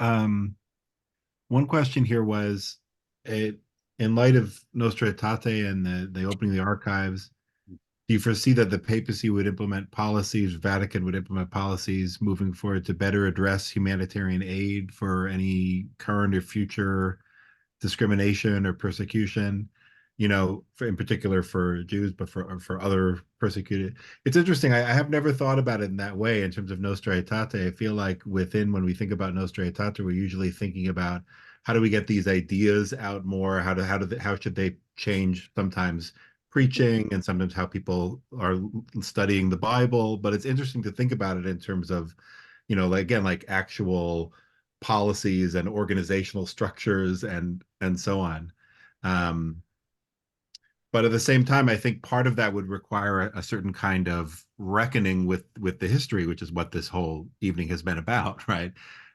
one question here was, in light of Nostra Aetate and the opening of the archives, do you foresee that the papacy would implement policies, Vatican would implement policies moving forward to better address humanitarian aid for any current or future discrimination or persecution, in particular for Jews, but for other persecuted? It's interesting. I have never thought about it in that way in terms of Nostra Aetate. I feel like when we think about Nostra Aetate, we're usually thinking about how do we get these ideas out more? How should they change sometimes preaching, and sometimes how people are studying the Bible? But it's interesting to think about it in terms of, like actual policies and organizational structures and so on. But at the same time, I think part of that would require a certain kind of reckoning with the history, which is what this whole evening has been about, right?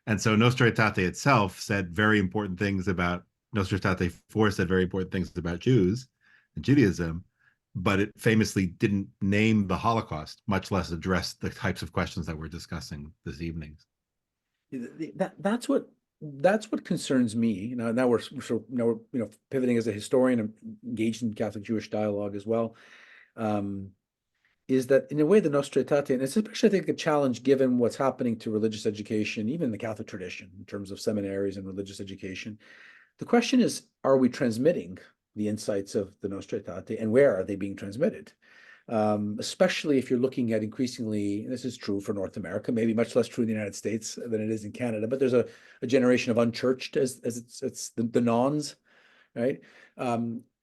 And so Nostra Aetate itself said very important things about, Nostra Aetate 4 said very important things about Jews and Judaism, but it famously didn't name the Holocaust, much less address the types of questions that we're discussing this evening. That's what concerns me. Now we're pivoting as a historian and engaged in Catholic Jewish dialogue as well. is that in a way the Nostra Aetate, and it's especially I think a challenge given what's happening to religious education, even the Catholic tradition in terms of seminaries and religious education. The question is, are we transmitting the insights of the Nostra Aetate, and where are they being transmitted? Especially if you're looking at increasingly, and this is true for North America, maybe much less true in the United States than it is in Canada, but there's a generation of unchurched as it's the nons, right?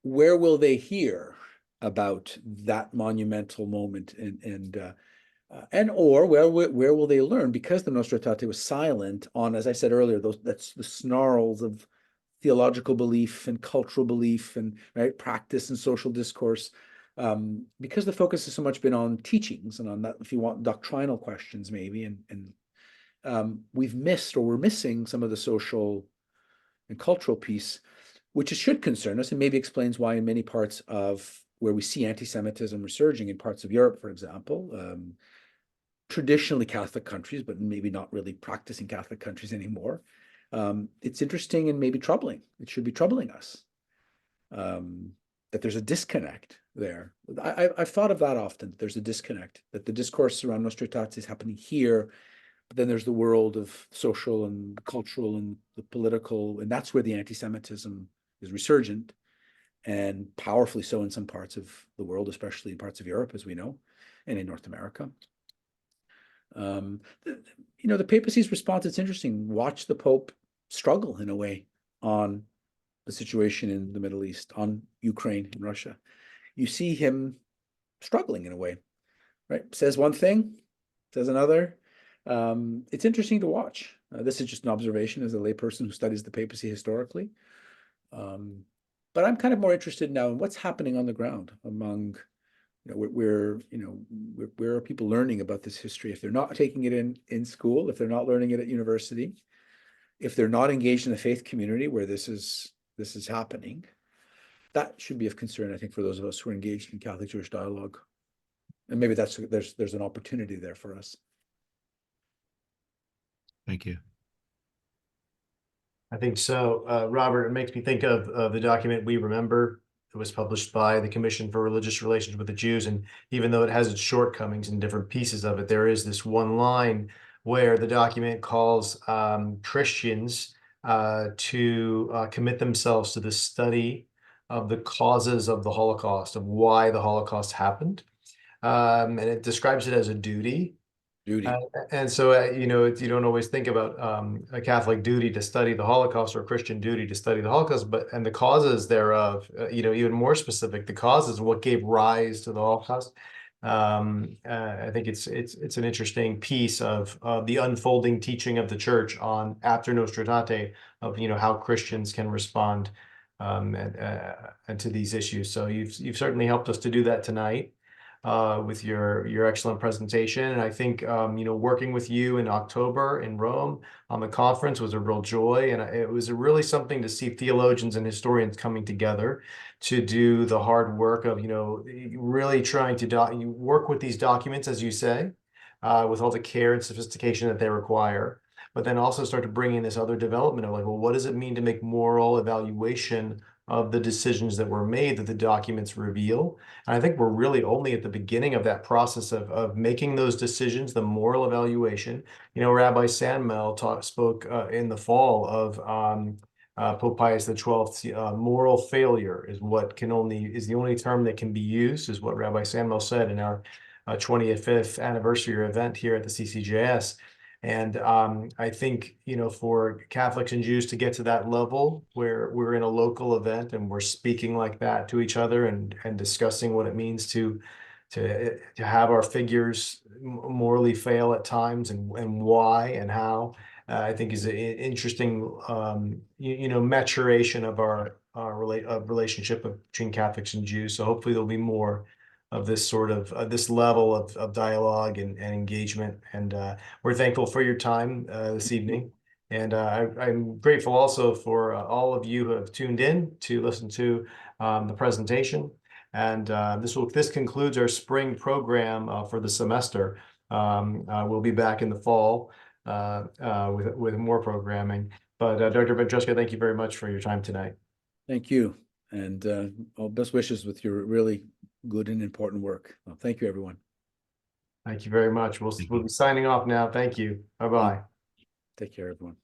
Where will they hear about that monumental moment, and or where will they learn, because the Nostra Aetate was silent on, as I said earlier, that's the snarls of theological belief and cultural belief and right practice and social discourse, because the focus has so much been on teachings and on that, if you want, doctrinal questions maybe, and we've missed, or we're missing, some of the social and cultural piece, which should concern us, and maybe explains why in many parts of where we see anti-Semitism resurging in parts of Europe, for example, traditionally Catholic countries, but maybe not really practicing Catholic countries anymore. It's interesting and maybe troubling. It should be troubling us, that there's a disconnect there. I've thought of that often. There's a disconnect, that the discourse around Nostra Aetate is happening here, but then there's the world of social and cultural and the political, and that's where the anti-Semitism is resurgent, and powerfully so in some parts of the world, especially in parts of Europe, as we know, and in North America. The papacy's response, it's interesting. Watch the Pope struggle in a way on the situation in the Middle East, on Ukraine and Russia. You see him struggling in a way, right? Says one thing, says another. It's interesting to watch. This is just an observation as a layperson who studies the papacy historically. But I'm kind of more interested now in what's happening on the ground among, where are people learning about this history? If they're not taking it in school, if they're not learning it at university, if they're not engaged in the faith community where this is happening, that should be of concern, I think, for those of us who are engaged in Catholic Jewish dialogue. And maybe there's an opportunity there for us. Thank you. I think so. Robert, it makes me think of the document We Remember. It was published by the Commission for Religious Relations with the Jews. And even though it has its shortcomings in different pieces of it, there is this one line where the document calls Christians to commit themselves to the study of the causes of the Holocaust, of why the Holocaust happened. And it describes it as a duty. And so, you don't always think about a Catholic duty to study the Holocaust or a Christian duty to study the Holocaust, and the causes thereof, even more specific, the causes, what gave rise to the Holocaust. I think it's an interesting piece of the unfolding teaching of the Church on after Nostra Aetate of how Christians can respond and to these issues. So you've certainly helped us to do that tonight. With your excellent presentation. And I think, working with you in October in Rome on the conference was a real joy. And it was really something to see theologians and historians coming together to do the hard work of, really trying to work with these documents, as you say, with all the care and sophistication that they require, but then also start to bring in this other development of what does it mean to make moral evaluation of the decisions that were made that the documents reveal. And I think we're really only at the beginning of that process of making those decisions, the moral evaluation. Rabbi Sandmel spoke in the fall of Pope Pius XII. Moral failure is the only term that can be used, is what Rabbi Sandmel said in our 25th anniversary event here at the CCJS. And I think, for Catholics and Jews to get to that level where we're in a local event and we're speaking like that to each other and discussing what it means to have our figures morally fail at times and why and how, I think is an interesting, maturation of our relationship between Catholics and Jews. So hopefully there'll be more of this sort of this level of dialogue and engagement. And we're thankful for your time this evening. And I'm grateful also for all of you who have tuned in to listen to the presentation. And this concludes our spring program for the semester. We'll be back in the fall with more programming. But Dr. Ventresca, thank you very much for your time tonight. Thank you. And all best wishes with your really good and important work. Well, thank you, everyone. Thank you very much. Thank We'll you. be signing off now. Thank you. Bye-bye. Take care, everyone.